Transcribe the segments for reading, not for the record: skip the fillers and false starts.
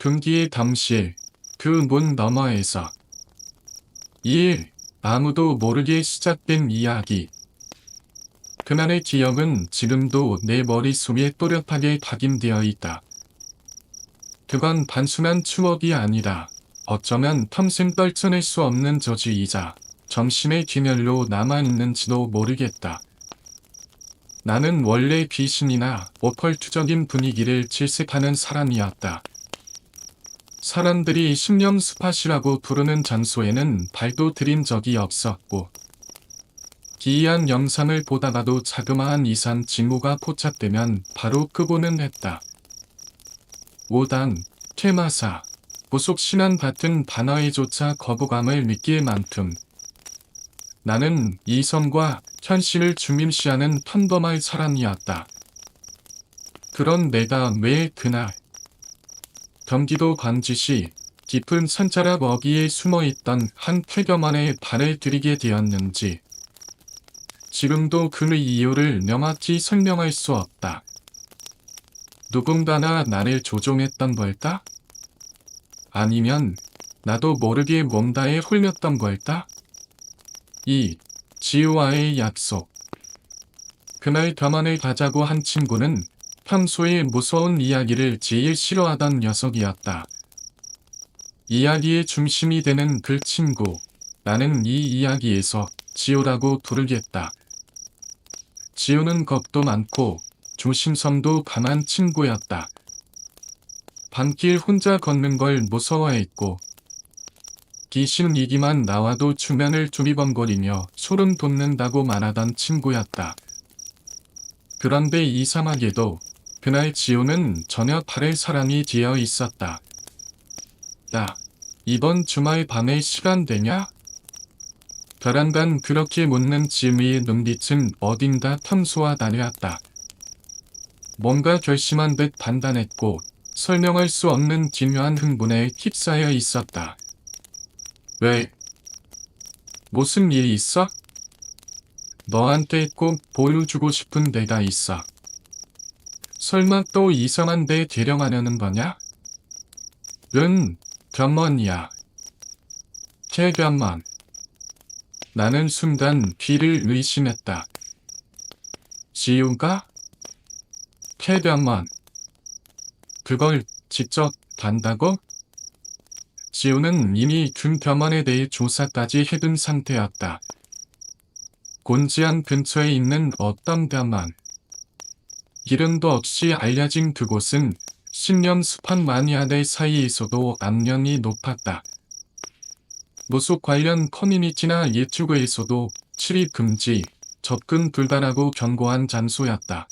금기의 담실, 그 문 너머에서 2일 아무도 모르게 시작된 이야기. 그날의 기억은 지금도 내 머릿속에 또렷하게 각인되어 있다. 그건 단순한 추억이 아니라 어쩌면 평생 떨쳐낼 수 없는 저주이자 정신의 귀멸로 남아있는지도 모르겠다. 나는 원래 귀신이나 오컬트적인 분위기를 질색하는 사람이었다. 사람들이 신령 스팟이라고 부르는 장소에는 발도 들인 적이 없었고, 기이한 영상을 보다가도 자그마한 이상 징후가 포착되면 바로 끄고는 했다. 오당, 퇴마사, 구속신안 같은 단어에조차 거부감을 느낄 만큼 나는 이성과 현실을 중일시하는 평범한 사람이었다. 그런 내가 왜 그날 경기도 광주시 깊은 산자락 어귀에 숨어있던 한 쾌감원에 발을 들이게 되었는지 지금도 그 이유를 명확히 설명할 수 없다. 누군가가 나를 조종했던 걸까? 아니면 나도 모르게 뭔가에 홀렸던 걸까? 2. 지우와의 약속. 그날 병원을 가자고 한 친구는 평소에 무서운 이야기를 제일 싫어하던 녀석이었다. 이야기의 중심이 되는 그 친구, 나는 이 이야기에서 지우라고 부르겠다. 지우는 겁도 많고 조심성도 강한 친구였다. 밤길 혼자 걷는 걸 무서워했고 귀신 얘기만 나와도 주변을 두리번거리며 소름 돋는다고 말하던 친구였다. 그런데 이상하게도 그날 지우는 전혀 다른 사람이 되어 있었다. 야, 이번 주말 밤에 시간 되냐? 별안간 그렇게 묻는 지우의 눈빛은 어딘가 평소와 달랐다. 뭔가 결심한 듯 단단했고 설명할 수 없는 기묘한 흥분에 휩싸여 있었다. 왜? 무슨 일 있어? 너한테 꼭 보여주고 싶은 데가 있어. 설마 또 이상한 데 데려가려는 거냐? 응, 견먼이야. 최견먼. 나는 순간 귀를 의심했다. 지우가? 최견먼. 그걸 직접 간다고? 지우는 이미 준 겸원에 대해 조사까지 해둔 상태였다. 곤지암 근처에 있는 어떤 겸원. 이름도 없이 알려진 그곳은 신령 스팟 마니아들 사이에서도 악명이 높았다. 무속 관련 커뮤니티나 유튜브에서도 출입 금지, 접근 불가라고 경고한 장소였다.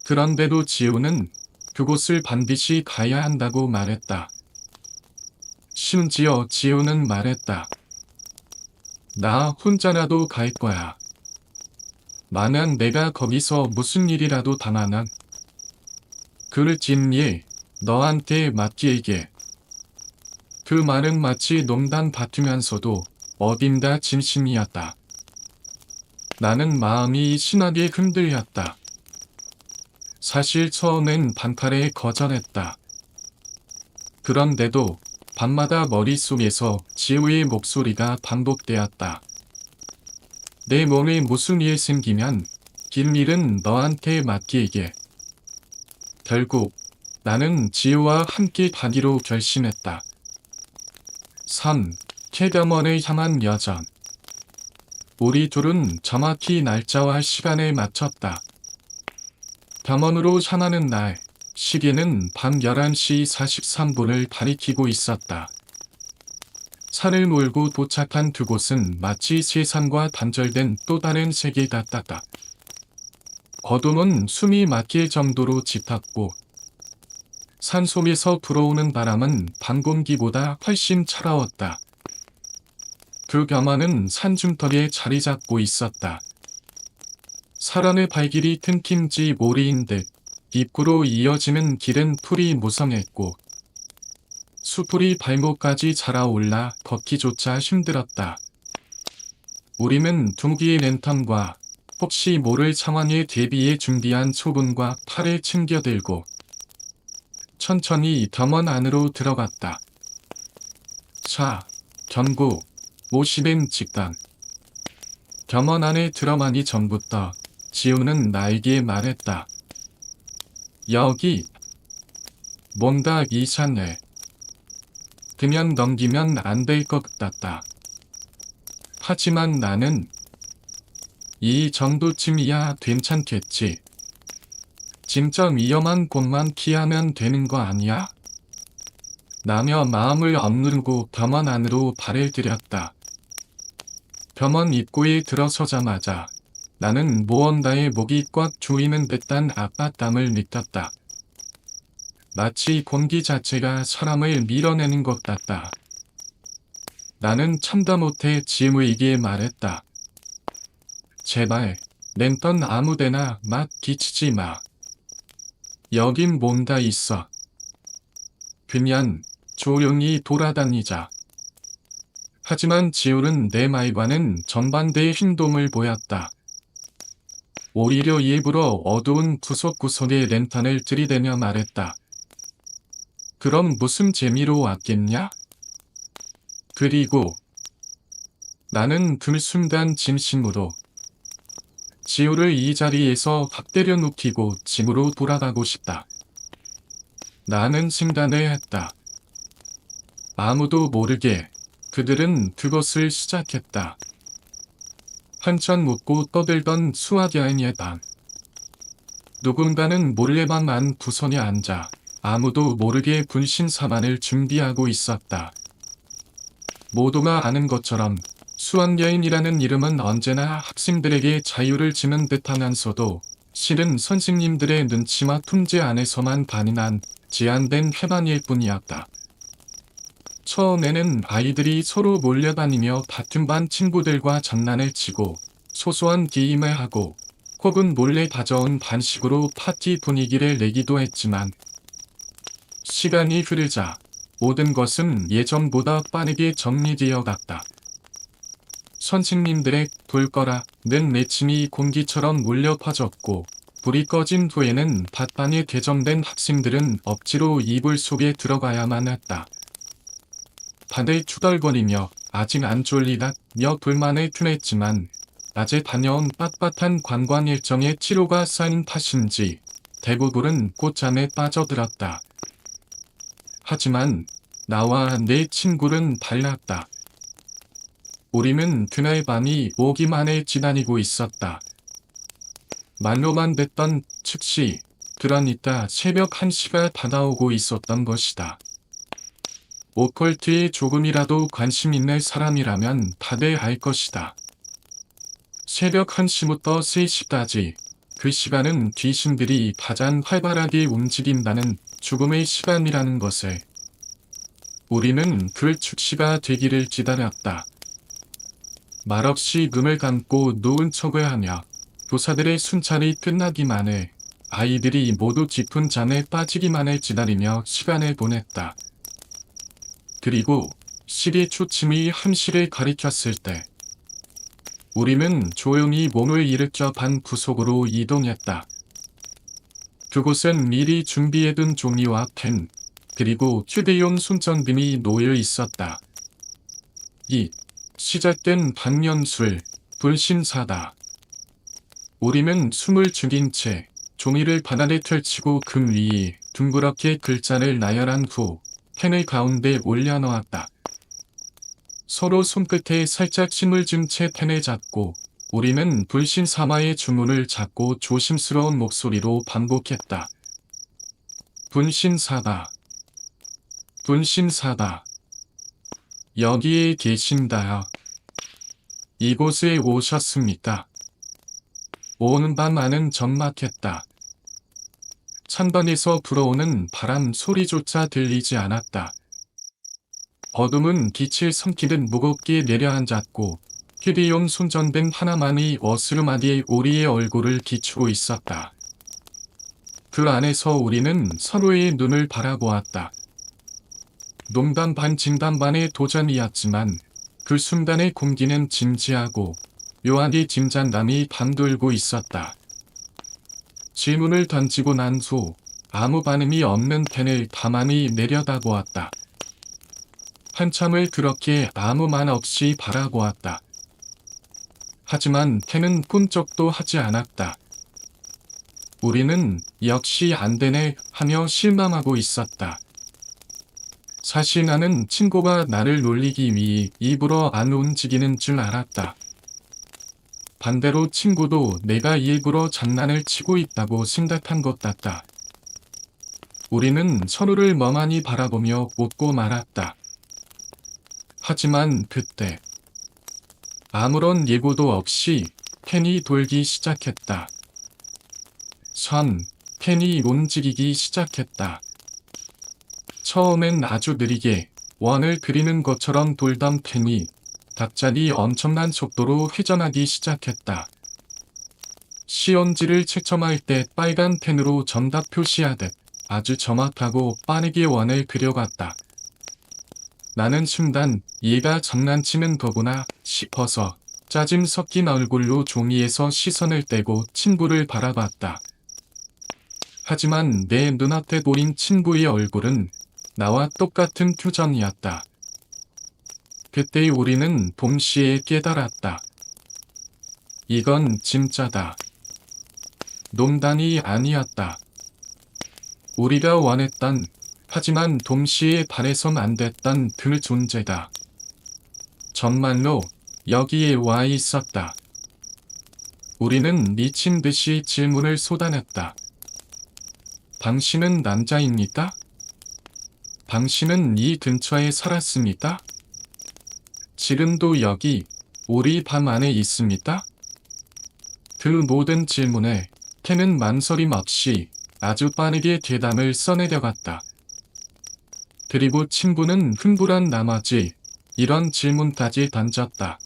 그런데도 지우는 그곳을 반드시 가야 한다고 말했다. 심지어 지우는 말했다. 나 혼자라도 갈 거야. 만약 내가 거기서 무슨 일이라도 당하면 그 진일 너한테 맡길게. 그 말은 마치 농담 같으면서도 어딘가 진심이었다. 나는 마음이 심하게 흔들렸다. 사실 처음엔 반칼에 거절했다. 그런데도 밤마다 머릿속에서 지우의 목소리가 반복되었다. 내 몸에 무슨 일 생기면 길일은 너한테 맡기게. 결국 나는 지우와 함께 가기로 결심했다. 3. 최겸원을 향한 여정. 우리 둘은 정확히 날짜와 시간을 맞췄다. 병원으로 향하는 날, 시계는 밤 11시 43분을 가리키고 있었다. 차를 몰고 도착한 그곳은 마치 세상과 단절된 또 다른 세계 같았다. 어둠은 숨이 막힐 정도로 짙었고 산속에서 불어오는 바람은 밤 공기보다 훨씬 차가웠다. 그 병원은 산중턱에 자리 잡고 있었다. 사람의 발길이 틈김지 모리인 듯 입구로 이어지는 길은 풀이 무성했고 수풀이 발목까지 자라올라 걷기조차 힘들었다. 우리는 둥기의 랜턴과 혹시 모를 상황에 대비해 준비한 초분과 팔을 챙겨들고 천천히 덤원 안으로 들어갔다. 자, 견고, 오시된 직단. 덤원 안에 들어가기 전부터 지우는 나에게 말했다. 여기 뭔가 이상해. 그냥 넘기면 안 될 것 같다. 하지만 나는 이 정도쯤이야 괜찮겠지. 진짜 위험한 곳만 피하면 되는 거 아니야? 라며 마음을 억누르고 병원 안으로 발을 들였다. 병원 입구에 들어서자마자 나는 무언가의 목이 꽉 조이는 듯한 압박감을 느꼈다. 마치 공기 자체가 사람을 밀어내는 것 같다. 나는 참다 못해 지우에게 말했다. 제발, 랜턴 아무데나 막 비치지 마. 여긴 뭔가 있어. 그냥 조용히 돌아다니자. 하지만 지울은 내 말과는 정반대의 행동을 보였다. 오히려 일부러 어두운 구석구석에 랜턴을 들이대며 말했다. 그럼 무슨 재미로 왔겠냐? 그리고 나는 그 순간 진심으로 지우를 이 자리에서 확 때려눕히고 집으로 돌아가고 싶다. 나는 생각을 했다. 아무도 모르게 그들은 그것을 시작했다. 한참 묻고 떠들던 수학 여행의 방. 누군가는 몰래 방 안 구석에 앉아 아무도 모르게 분신 사반을 준비하고 있었다. 모두가 아는 것처럼 수학여행이라는 이름은 언제나 학생들에게 자유를 주는 듯하면서도 실은 선생님들의 눈치와 통제 안에서만 가능한 제한된 회방일 뿐이었다. 처음에는 아이들이 서로 몰려다니며 같은 반 친구들과 장난을 치고 소소한 게임을 하고 혹은 몰래 가져온 간식으로 파티 분위기를 내기도 했지만 시간이 흐르자 모든 것은 예전보다 빠르게 정리되어 갔다. 선생님들의 불 꺼라는 내침이 공기처럼 물려 퍼졌고 불이 꺼진 후에는 밭방에 개정된 학생들은 억지로 이불 속에 들어가야만 했다. 다들 투덜거리며 아직 안 졸리다며 불만을 토했지만 낮에 다녀온 빡빡한 관광 일정에 치료가 쌓인 탓인지 대부분은 꽃잠에 빠져들었다. 하지만 나와 내 친구는 달랐다. 우리는 그날 밤이 오기만을 기다리고 있었다. 말로만 듣던 즉시 그러니까 새벽 1시가 다가오고 있었던 것이다. 오컬트에 조금이라도 관심 있는 사람이라면 다들 알 것이다. 새벽 1시부터 3시까지 그 시간은 귀신들이 가장 활발하게 움직인다는 죽음의 시간이라는 것을. 우리는 그 축시가 되기를 기다렸다. 말없이 눈을 감고 누운 척을 하며 교사들의 순찰이 끝나기만을 아이들이 모두 깊은 잠에 빠지기만을 기다리며 시간을 보냈다. 그리고 시리 초침이 1시를 가리켰을 때 우리는 조용히 몸을 일으켜 반 구석으로 이동했다. 그곳은 미리 준비해둔 종이와 펜 그리고 휴대용 손전등이 놓여 있었다. 시작된 반면술, 불신사다. 우리는 숨을 죽인 채 종이를 바닥에 펼치고 그 위에 둥그렇게 글자를 나열한 후 펜을 가운데 올려놓았다. 서로 손끝에 살짝 힘을 준 채 펜을 잡고 우리는 불신사마의 주문을 잡고 조심스러운 목소리로 반복했다. 분신사다. 분신사다. 여기에 계신다요. 이곳에 오셨습니까? 온 밤 안은 적막했다. 창밖에서 불어오는 바람 소리조차 들리지 않았다. 어둠은 빛을 삼키듯 무겁게 내려앉았고 휴대용 손전등 하나만이 어스름하게 우리의 얼굴을 비추고 있었다. 그 안에서 우리는 서로의 눈을 바라보았다. 농담 반 진담 반의 도전이었지만 그 순간의 공기는 진지하고 묘하게 짐잔담이 밤돌고 있었다. 질문을 던지고 난 후 아무 반응이 없는 캔을 가만히 내려다보았다. 한참을 그렇게 아무 말 없이 바라보았다. 하지만 캔은 꿈쩍도 하지 않았다. 우리는 역시 안 되네 하며 실망하고 있었다. 사실 나는 친구가 나를 놀리기 위해 일부러 안 움직이는 줄 알았다. 반대로 친구도 내가 일부러 장난을 치고 있다고 생각한 것 같다. 우리는 서로를 멍하니 바라보며 웃고 말았다. 하지만 그때 아무런 예고도 없이 캔이 돌기 시작했다. 캔이 움직이기 시작했다. 처음엔 아주 느리게 원을 그리는 것처럼 돌던 캔이 갑자기 엄청난 속도로 회전하기 시작했다. 시험지를 채점할 때 빨간 펜으로 정답 표시하듯 아주 정확하고 빠르게 원을 그려갔다. 나는 순간 얘가 장난치는 거구나 싶어서 짜증 섞인 얼굴로 종이에서 시선을 떼고 친구를 바라봤다. 하지만 내 눈앞에 보인 친구의 얼굴은 나와 똑같은 표정이었다. 그때 우리는 동시에 깨달았다. 이건 진짜다. 농담이 아니었다. 우리가 원했던 하지만 동시에 바래선 안 됐던 그 존재다. 정말로 여기에 와 있었다. 우리는 미친 듯이 질문을 쏟아냈다. 당신은 남자입니까? 당신은 이 근처에 살았습니까? 지금도 여기 우리 방 안에 있습니까? 그 모든 질문에 캔은 망설임 없이 아주 빠르게 대답을 써내려갔다. 그리고 친구는 흥분한 나머지 이런 질문까지 던졌다.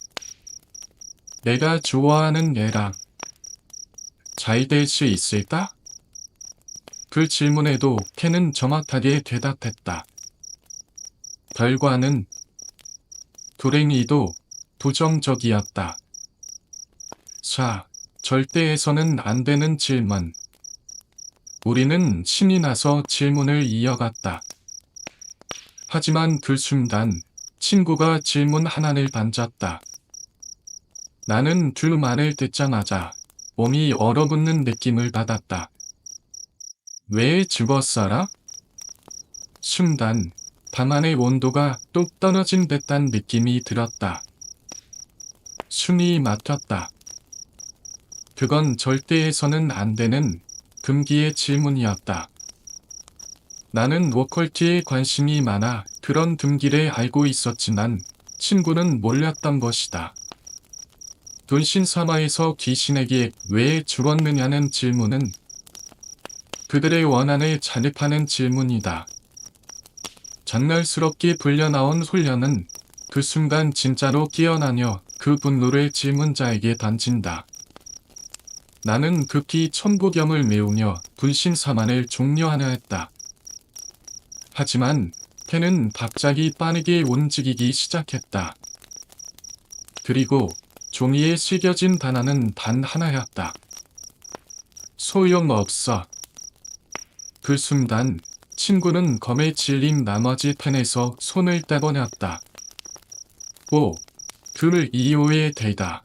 내가 좋아하는 애랑 잘 될 수 있을까? 그 질문에도 캔은 정확하게 대답했다. 결과는 불행히도 부정적이었다. 절대 해서는 안 되는 질문. 우리는 신이 나서 질문을 이어갔다. 하지만 그 순간 친구가 질문 하나를 던졌다. 나는 그 말을 듣자마자 몸이 얼어붙는 느낌을 받았다. 왜 죽었어라? 순간 방 안의 온도가 뚝 떨어진 듯한 느낌이 들었다. 숨이 막혔다. 그건 절대 해서는 안 되는 금기의 질문이었다. 나는 오컬트에 관심이 많아 그런 금기를 알고 있었지만 친구는 몰랐던 것이다. 돌신사마에서 귀신에게 왜 죽었느냐는 질문은 그들의 원한을 자극하는 질문이다. 장난스럽게 불려나온 훈련은 그 순간 진짜로 깨어나며 그 분노를 질문자에게 던진다. 나는 급히 천부겸을 메우며 불신사만을 종료하려 했다. 하지만 캔은 갑자기 빠르게 움직이기 시작했다. 그리고 종이에 새겨진 단어는 단 하나였다. 소용없어. 그 순간 친구는 검에 질린 나머지 펜에서 손을 떼버렸다. 그 이후의 대다.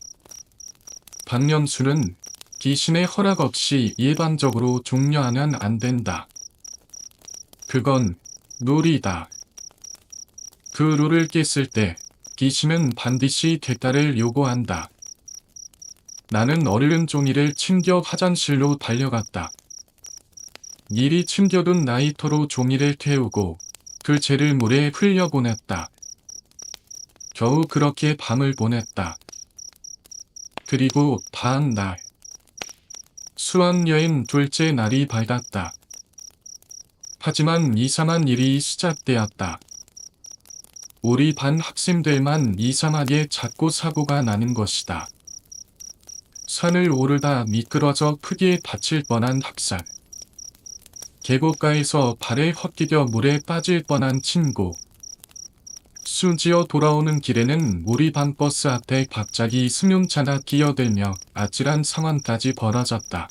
박명수는 귀신의 허락 없이 일반적으로 종료하면 안 된다. 그건 룰이다. 그 룰을 깼을 때 귀신은 반드시 대가를 요구한다. 나는 얼른 종이를 챙겨 화장실로 달려갔다. 미리 챙겨둔 라이터로 종이를 태우고 그 재를 물에 흘려보냈다. 겨우 그렇게 밤을 보냈다. 그리고 다음 날 수학여행 둘째 날이 밝았다. 하지만 이상한 일이 시작되었다. 우리 반 학생들만 이상하게 자꾸 사고가 나는 것이다. 산을 오르다 미끄러져 크게 다칠 뻔한 학생. 계곡가에서 발을 헛디뎌 물에 빠질 뻔한 친구. 심지어 돌아오는 길에는 우리 반 버스 앞에 갑자기 승용차가 끼어들며 아찔한 상황까지 벌어졌다.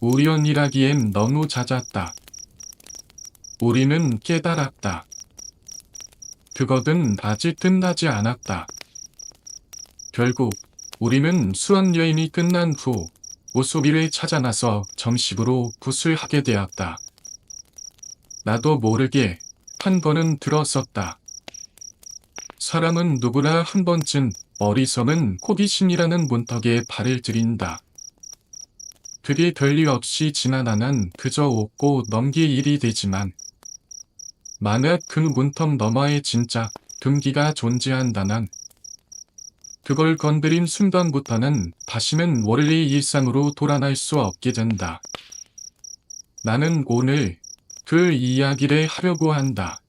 우연이라기엔 너무 잦았다. 우리는 깨달았다. 그것은 아직 끝나지 않았다. 결국 우리는 수학여행이 끝난 후 오소비를 찾아 나서 정식으로 굿을 하게 되었다. 나도 모르게 한 번은 들었었다. 사람은 누구나 한 번쯤 어리석은 호기심이라는 문턱에 발을 들인다. 그게 별일 없이 지나가면 그저 웃고 넘길 일이 되지만 만약 그 문턱 너머에 진짜 금기가 존재한다면 그걸 건드린 순간부터는 다시는 원래의 일상으로 돌아갈 수 없게 된다. 나는 오늘 그 이야기를 하려고 한다.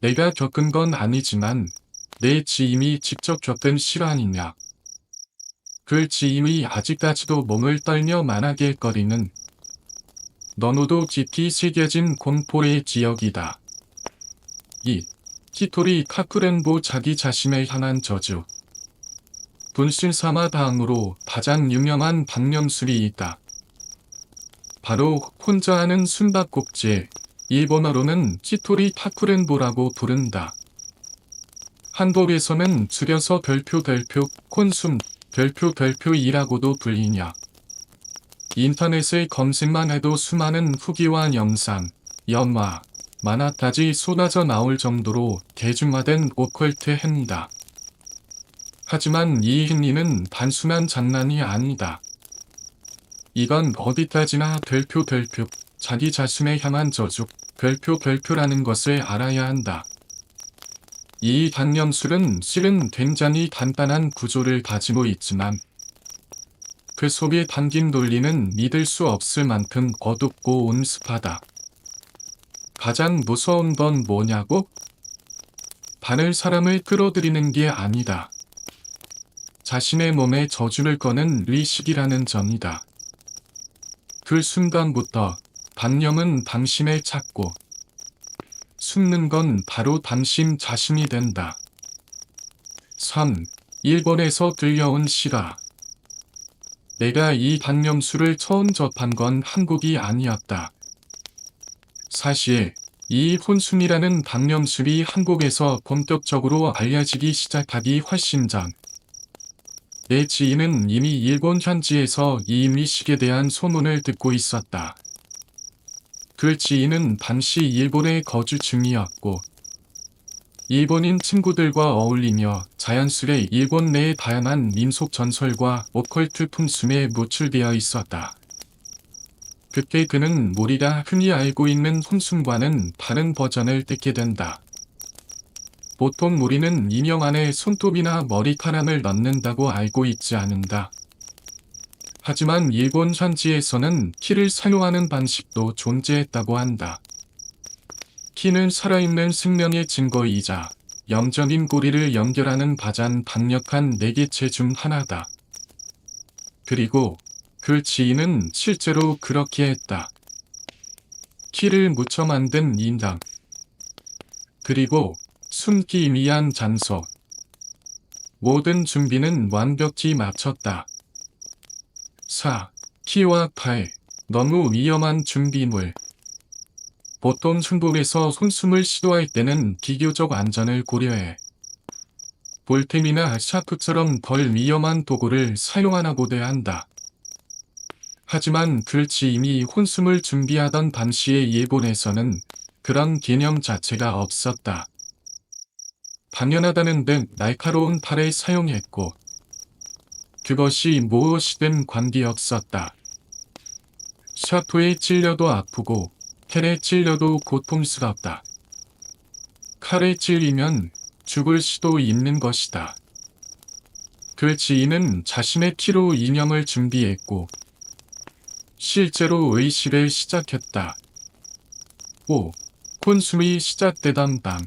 내가 겪은 건 아니지만 내 지인이 직접 겪은 실화이냐. 그 지인이 아직까지도 몸을 떨며 만하게거리는 너무도 깊이 새겨진 공포의 지역이다. 2. 히토리 카쿠렌보 자기 자신을 향한 저주. 분신사마 다음으로 가장 유명한 방념술이 있다. 바로 혼자 하는 숨바꼭질, 일본어로는 히토리 카쿠렌보라고 부른다. 한국에서는 줄여서 별표 콘숨, 별표 2라고도 불리냐. 인터넷을 검색만 해도 수많은 후기와 영상, 영화, 만화까지 쏟아져 나올 정도로 대중화된 오컬트 행위다. 하지만 이 행위는 단순한 장난이 아니다. 이건 어디까지나 별표 자기 자신을 향한 저주, 별표라는 것을 알아야 한다. 이 방념술은 실은 굉장히 간단한 구조를 가지고 있지만 그 속에 담긴 논리는 믿을 수 없을 만큼 어둡고 온습하다. 가장 무서운 건 뭐냐고? 다른 사람을 끌어들이는 게 아니다. 자신의 몸에 저주를 거는 의식이라는 점이다. 그 순간부터 방념은 당신을 찾고 숨는 건 바로 당신 자신이 된다. 3. 일본에서 들려온 실화. 내가 이 방념술을 처음 접한 건 한국이 아니었다. 사실 이 혼숨이라는 방념술이 한국에서 본격적으로 알려지기 시작하기 훨씬 전 내 지인은 이미 일본 현지에서 이 미식에 대한 소문을 듣고 있었다. 그 지인은 당시 일본에 거주 중이었고 일본인 친구들과 어울리며 자연스레 일본 내의 다양한 민속 전설과 오컬트 풍습에 노출되어 있었다. 그때 그는 우리가 흔히 알고 있는 혼숨과는 다른 버전을 듣게 된다. 보통 우리는 인형 안에 손톱이나 머리카락을 넣는다고 알고 있지 않은다. 하지만 일본 현지에서는 키를 사용하는 방식도 존재했다고 한다. 키는 살아있는 생명의 증거이자 영적인 고리를 연결하는 가장 강력한 매개체 중 하나다. 그리고 그 지인은 실제로 그렇게 했다. 키를 묻혀 만든 인당. 그리고 숨기 위한 장소. 모든 준비는 완벽히 마쳤다. 4. 키와 칼. 너무 위험한 준비물. 보통 중국에서 혼숨을 시도할 때는 비교적 안전을 고려해 볼템이나 샤프처럼 덜 위험한 도구를 사용하나 보대야 한다. 하지만 그 지인이 혼숨을 준비하던 당시의 일본에서는 그런 개념 자체가 없었다. 당연하다는 듯 날카로운 칼을 사용했고 그것이 무엇이든 관계없었다. 샤프에 찔려도 아프고 칼에 찔려도 고통스럽다. 칼에 찔리면 죽을 수도 있는 것이다. 그 지인은 자신의 피로 이념을 준비했고 실제로 의식을 시작했다. 5. 혼숨이 시작되던 밤.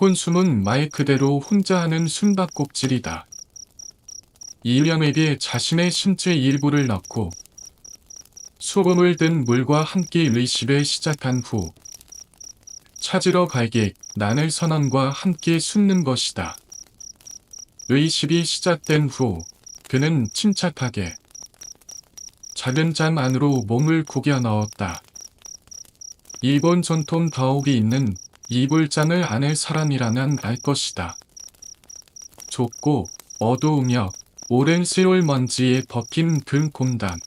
혼숨은 말 그대로 혼자 하는 숨바꼭질이다. 일령에게 자신의 신체 일부를 넣고 소금을 든 물과 함께 의식을 시작한 후 찾으러 갈게 나눌 선언과 함께 숨는 것이다. 의식이 시작된 후 그는 침착하게 작은 잔 안으로 몸을 구겨 넣었다. 일본 전통 가옥이 있는 이불잔을 안을 사람이라면 알 것이다. 좁고 어두우며 오랜 세월 먼지에 벗긴 그 공간.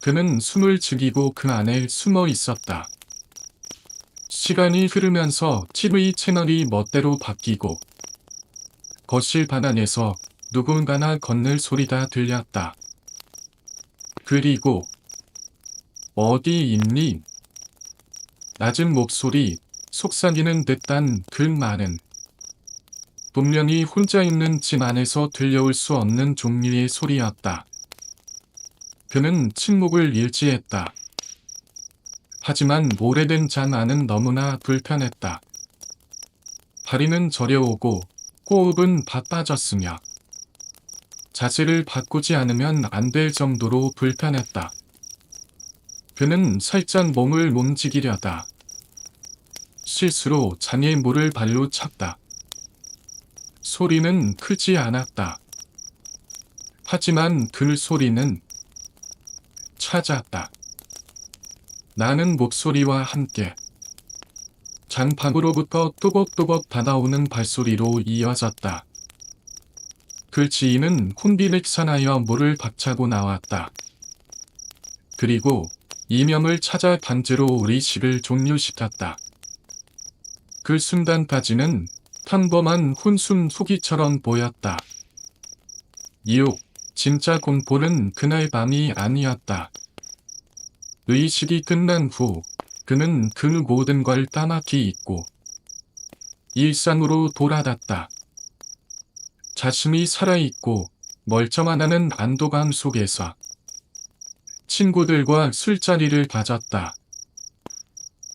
그는 숨을 죽이고 그 안에 숨어 있었다. 시간이 흐르면서 TV 채널이 멋대로 바뀌고 거실 바닥에서 누군가나 걷는 소리가 들렸다. 그리고 어디 있니? 낮은 목소리, 속삭이는 듯한 그 말은 분명히 혼자 있는 집 안에서 들려올 수 없는 종류의 소리였다. 그는 침묵을 일치했다. 하지만 오래된 잔 안은 너무나 불편했다. 다리는 저려오고 호흡은 바빠졌으며 자세를 바꾸지 않으면 안 될 정도로 불편했다. 그는 살짝 몸을 움직이려다 실수로 잔에 물을 발로 찼다. 소리는 크지 않았다. 하지만 그 소리는 찾았다. 나는 목소리와 함께 잔 밖으로부터 또벅또벅 받아오는 발소리로 이어졌다. 그 지인은 콘비를 사나여 물을 박차고 나왔다. 그리고 이명을 찾아 단지로 우리 집을 종료시켰다. 그 순간까지는 평범한 혼숨 소기처럼 보였다. 유혹, 진짜 공포는 그날 밤이 아니었다. 의식이 끝난 후 그는 그 모든 걸 까맣게 잊고 일상으로 돌아갔다. 자신이 살아있고 멀쩡하다는 안도감 속에서 친구들과 술자리를 가졌다.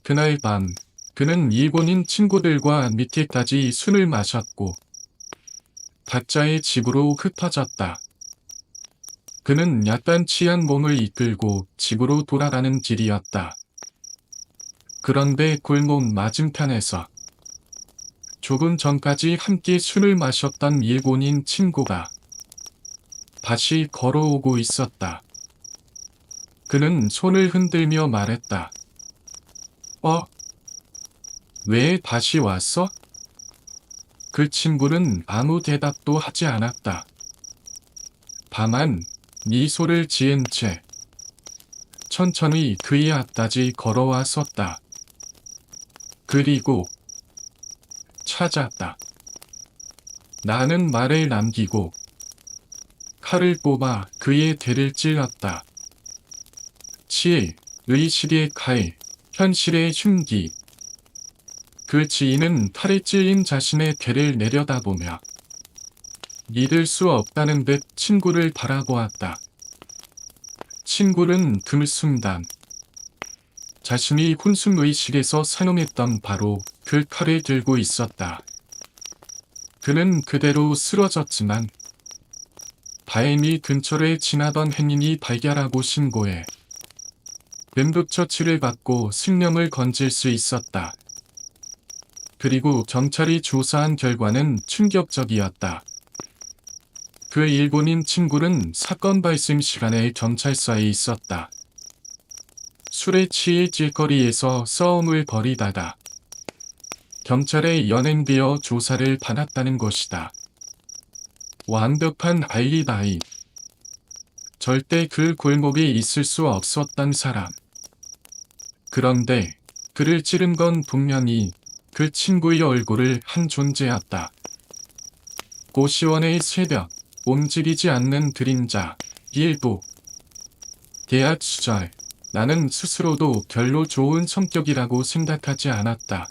그날 밤 그는 일본인 친구들과 늦게까지 술을 마셨고 각자의 집으로 흩어졌다. 그는 약간 취한 몸을 이끌고 집으로 돌아가는 길이었다. 그런데 골목 맞은편에서 조금 전까지 함께 술을 마셨던 일본인 친구가 다시 걸어오고 있었다. 그는 손을 흔들며 말했다. 왜 다시 왔어? 그 친구는 아무 대답도 하지 않았다. 다만 미소를 지은 채 천천히 그의 앞까지 걸어와 섰다. 그리고 찾았다. 나는 말을 남기고 칼을 뽑아 그의 대를 찔렀다. 의식의 칼, 현실의 흉기. 그 지인은 칼에 찔린 자신의 대를 내려다보며 믿을 수 없다는 듯 친구를 바라보았다. 친구는 그 순간 자신이 혼숨의식에서 사용했던 바로 그 칼을 들고 있었다. 그는 그대로 쓰러졌지만 다행히 근처를 지나던 행인이 발견하고 신고해 응급처치를 받고 생명을 건질 수 있었다. 그리고 경찰이 조사한 결과는 충격적이었다. 그 일본인 친구는 사건 발생 시간에 경찰서에 있었다. 술에 취해 길거리에서 싸움을 벌이다가 경찰에 연행되어 조사를 받았다는 것이다. 완벽한 알리바이. 절대 그 골목에 있을 수 없었던 사람. 그런데 그를 찌른 건 분명히 그 친구의 얼굴을 한 존재였다. 고시원의 새벽, 움직이지 않는 그림자, 일부. 대학 시절, 나는 스스로도 별로 좋은 성격이라고 생각하지 않았다.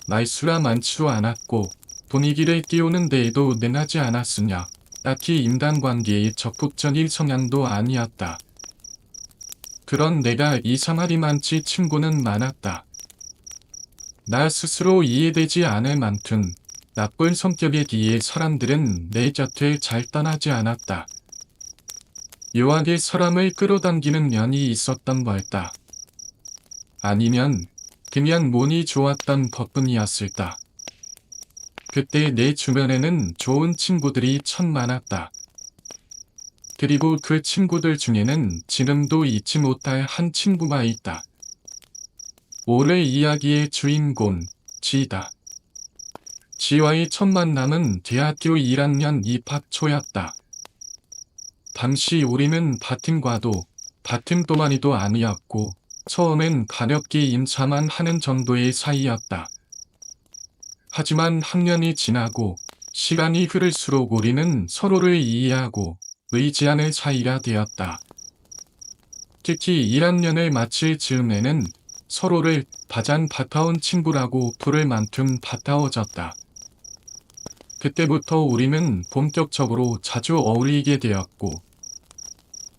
말수가 많지도 않았고 분위기를 띄우는 데에도 능하지 않았으며 딱히 인간관계에 적극적인 성향도 아니었다. 그런 내가 이상하리 많지 친구는 많았다. 나 스스로 이해되지 않을 만큼 나쁜 성격에 비해 사람들은 내 곁을 잘 떠나지 않았다. 묘하게 사람을 끌어당기는 면이 있었던 걸까? 아니면 그냥 운이 좋았던 것뿐이었을까? 그때 내 주변에는 좋은 친구들이 참 많았다. 그리고 그 친구들 중에는 지금도 잊지 못할 한 친구가 있다. 오늘 이야기의 주인공, 지다. 지와의 첫 만남은 대학교 1학년 입학 초였다. 당시 우리는 같은 과도, 같은 또마니도 아니었고, 처음엔 가볍게 인사만 하는 정도의 사이였다. 하지만 학년이 지나고 시간이 흐를수록 우리는 서로를 이해하고 의지하는 사이가 되었다. 특히 1학년을 마칠 즈음에는 서로를 가장 가까운 친구라고 부를 만큼 가까워졌다. 그때부터 우리는 본격적으로 자주 어울리게 되었고,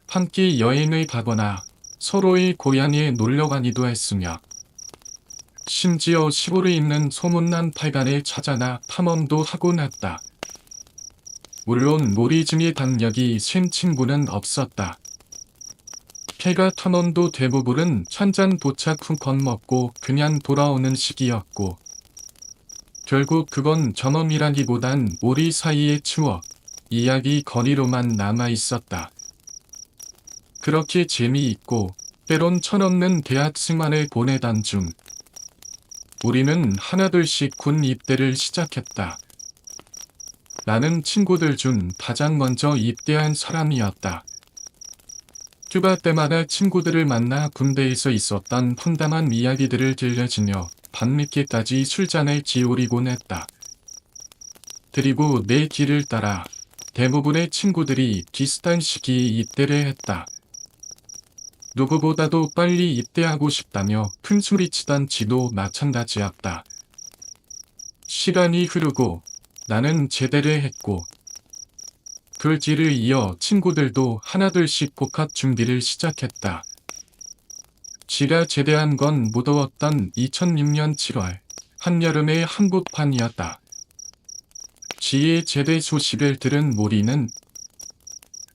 함께 여행을 가거나 서로의 고향에 놀러가기도 했으며, 심지어 시골에 있는 소문난 팔간을 찾아나 탐험도 하곤 했다. 물론 모리즘의 단력이 센 친구는 없었다. 폐가 탐험도 대부분은 천잔 도착 후 겁먹고 그냥 돌아오는 시기였고, 결국 그건 경험이라기보단 우리 사이의 추억, 이야기 거리로만 남아 있었다. 그렇게 재미있고 때론 철없는 대학 생활을 보내던 중 우리는 하나둘씩 군 입대를 시작했다. 나는 친구들 중 가장 먼저 입대한 사람이었다. 휴가 때마다 친구들을 만나 군대에서 있었던 황당한 이야기들을 들려주며 밤늦게까지 술잔을 지우리곤 했다. 그리고 내 길을 따라 대부분의 친구들이 비슷한 시기에 입대를 했다. 누구보다도 빨리 입대하고 싶다며 큰 소리치던 지도 마찬가지였다. 시간이 흐르고 나는 제대를 했고, 그 뒤를 이어 친구들도 하나둘씩 복학 준비를 시작했다. 지가 제대한 건 무더웠던 2006년 7월, 한여름의 한복판이었다. 지의 제대 소식을 들은 우리는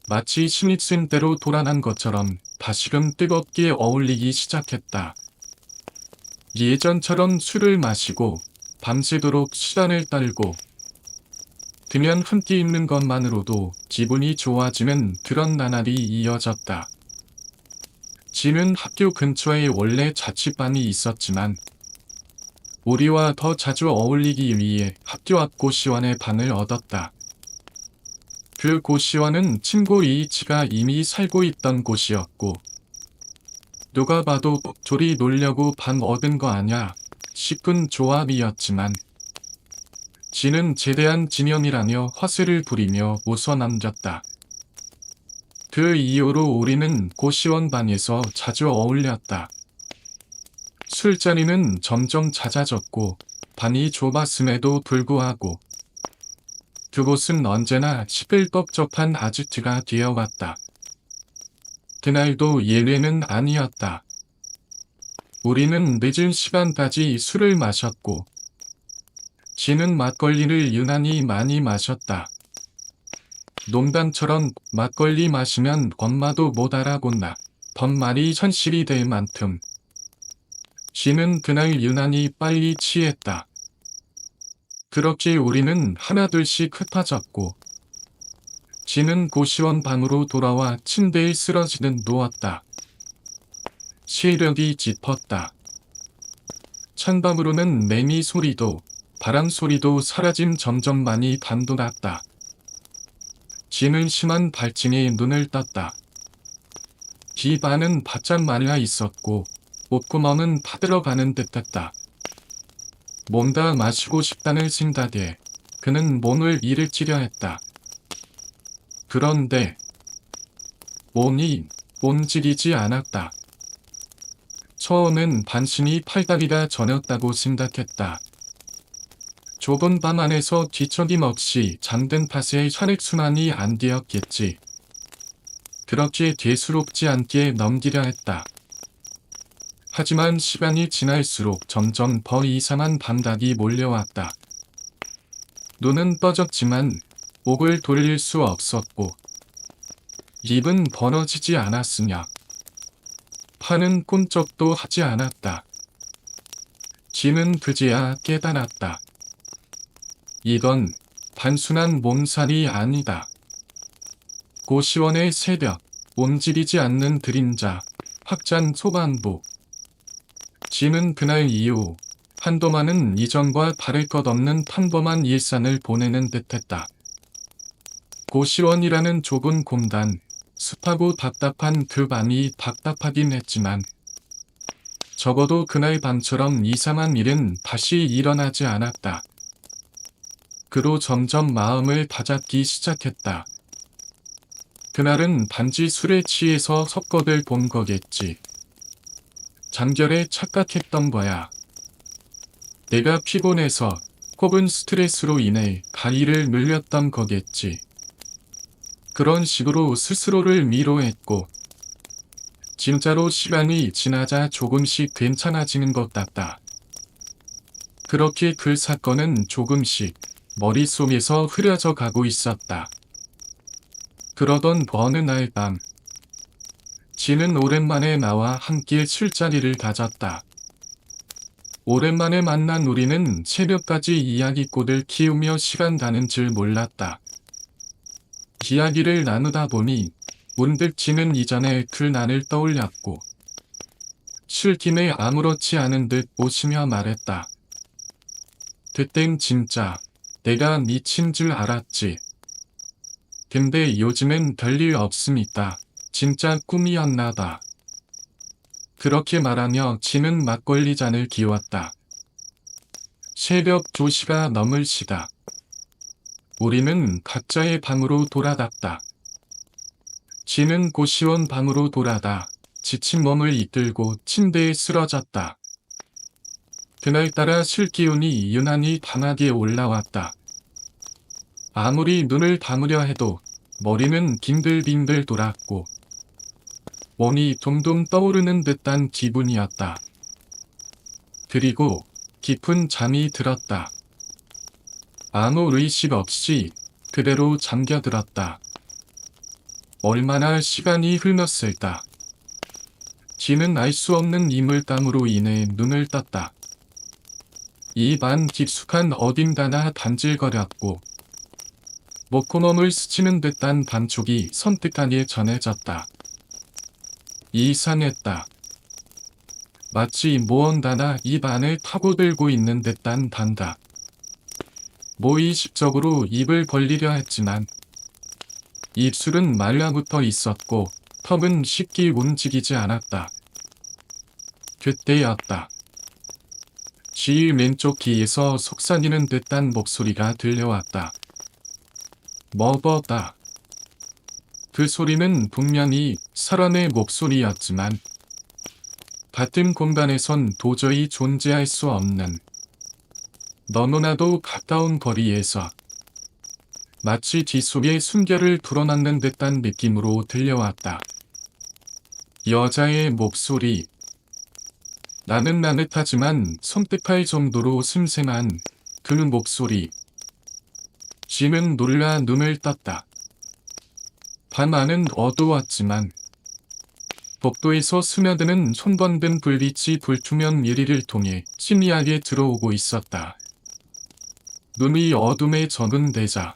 마치 신입생 때로 돌아난 것처럼 다시금 뜨겁게 어울리기 시작했다. 예전처럼 술을 마시고 밤새도록 시간을 떨고 들면 함께 있는 것만으로도 기분이 좋아지는 그런 나날이 이어졌다. 지는 학교 근처에 원래 자취방이 있었지만 우리와 더 자주 어울리기 위해 학교 앞 고시원에 방을 얻었다. 그 고시원은 친구 이이치가 이미 살고 있던 곳이었고, 누가 봐도 둘이 놀려고 방 얻은 거 아냐 싶은 조합이었지만, 지는 제대한 기념이라며 화세를 부리며 웃어남겼다. 그 이후로 우리는 고시원 방에서 자주 어울렸다. 술자리는 점점 잦아졌고 방이 좁았음에도 불구하고 그곳은 언제나 시끌벅적한 아지트가 되어왔다. 그날도 예외는 아니었다. 우리는 늦은 시간까지 술을 마셨고 지는 막걸리를 유난히 많이 마셨다. 농담처럼 막걸리 마시면 엄마도 못 알아본다. 덧말이 현실이 될 만큼 지는 그날 유난히 빨리 취했다. 그렇게 우리는 하나둘씩 흩어졌고 지는 고시원 방으로 돌아와 침대에 쓰러지듯 누웠다. 시력이 짙었다. 찬밤으로는 매미 소리도 바람 소리도 사라짐 점점 많이 단도났다. 지는 심한 발진에 눈을 떴다. 귀 반은 바짝 말라 있었고 목구멍은 타들어가는 듯했다. 뭔가 마시고 싶다는 생각에 그는 몸을 일으키려 했다. 그런데 몸이 움직이지 않았다. 처음엔 반신이 팔다리가 저렸다고 생각했다. 좁은 방 안에서 뒤척임 없이 잠든 탓에 혈액순환이 안 되었겠지. 그렇게 대수롭지 않게 넘기려 했다. 하지만 시간이 지날수록 점점 더 이상한 감각이 몰려왔다. 눈은 떠졌지만 목을 돌릴 수 없었고 입은 벌어지지 않았으며 팔은 꿈쩍도 하지 않았다. 지는 그제야 깨달았다. 이건 단순한 몸살이 아니다. 고시원의 새벽, 움직이지 않는 그림자, 확잔 소반복. 진은 그날 이후 한동안은 이전과 다를 것 없는 평범한 일상을 보내는 듯했다. 고시원이라는 좁은 공간, 습하고 답답한 그 밤이 답답하긴 했지만 적어도 그날 밤처럼 이상한 일은 다시 일어나지 않았다. 그로 점점 마음을 다잡기 시작했다. 그날은 단지 술에 취해서 섭god을 본 거겠지. 잠결에 착각했던 거야. 내가 피곤해서 혹은 스트레스로 인해 가위를 눌렸던 거겠지. 그런 식으로 스스로를 위로했고 진짜로 시간이 지나자 조금씩 괜찮아지는 것 같다. 그렇게 그 사건은 조금씩 머릿속에서 흐려져 가고 있었다. 그러던 어느 날 밤, 진은 오랜만에 나와 함께 술자리를 가졌다. 오랜만에 만난 우리는 새벽까지 이야기꽃을 키우며 시간 가는 줄 몰랐다. 이야기를 나누다 보니 문득 진은 이전의 그 날을 떠올렸고 술 김에 아무렇지 않은 듯 웃으며 말했다. 그땐 진짜 내가 미친 줄 알았지. 근데 요즘엔 별일 없습니다. 진짜 꿈이었나 봐. 그렇게 말하며 진은 막걸리 잔을 기웠다. 새벽 2시가 넘을 시다. 우리는 각자의 방으로 돌아갔다. 진은 고시원 방으로 돌아다 지친 몸을 이끌고 침대에 쓰러졌다. 그날따라 술기운이 유난히 강하게 올라왔다. 아무리 눈을 감으려 해도 머리는 빙글빙글 돌았고 몸이 둥둥 떠오르는 듯한 기분이었다. 그리고 깊은 잠이 들었다. 아무 의식 없이 그대로 잠겨들었다. 얼마나 시간이 흘렀을까. 진은 알 수 없는 이물감으로 인해 눈을 떴다. 입 안 깊숙한 어딘가가 단질거렸고 목구멍을 스치는 듯한 반쪽이 선뜻하게 전해졌다. 이상했다. 마치 무언가가 입 안을 파고들고 있는 듯한 감각. 무의식적으로 입을 벌리려 했지만 입술은 말라붙어 있었고 턱은 쉽게 움직이지 않았다. 그때였다. 지휘 왼쪽 귀에서 속삭이는 듯한 목소리가 들려왔다. 머버다. 그 소리는 분명히 사람의 목소리였지만 같은 공간에선 도저히 존재할 수 없는 너무나도 가까운 거리에서 마치 뒷속에 숨결을 불어넣는 듯한 느낌으로 들려왔다. 여자의 목소리. 나긋나긋하지만 섬뜩할 정도로 슴슴한 그 목소리. 진은 놀라 눈을 떴다. 밤 안은 어두웠지만 복도에서 스며드는 손번든 불빛이 불투명 유리를 통해 희미하게 들어오고 있었다. 눈이 어둠에 적응되자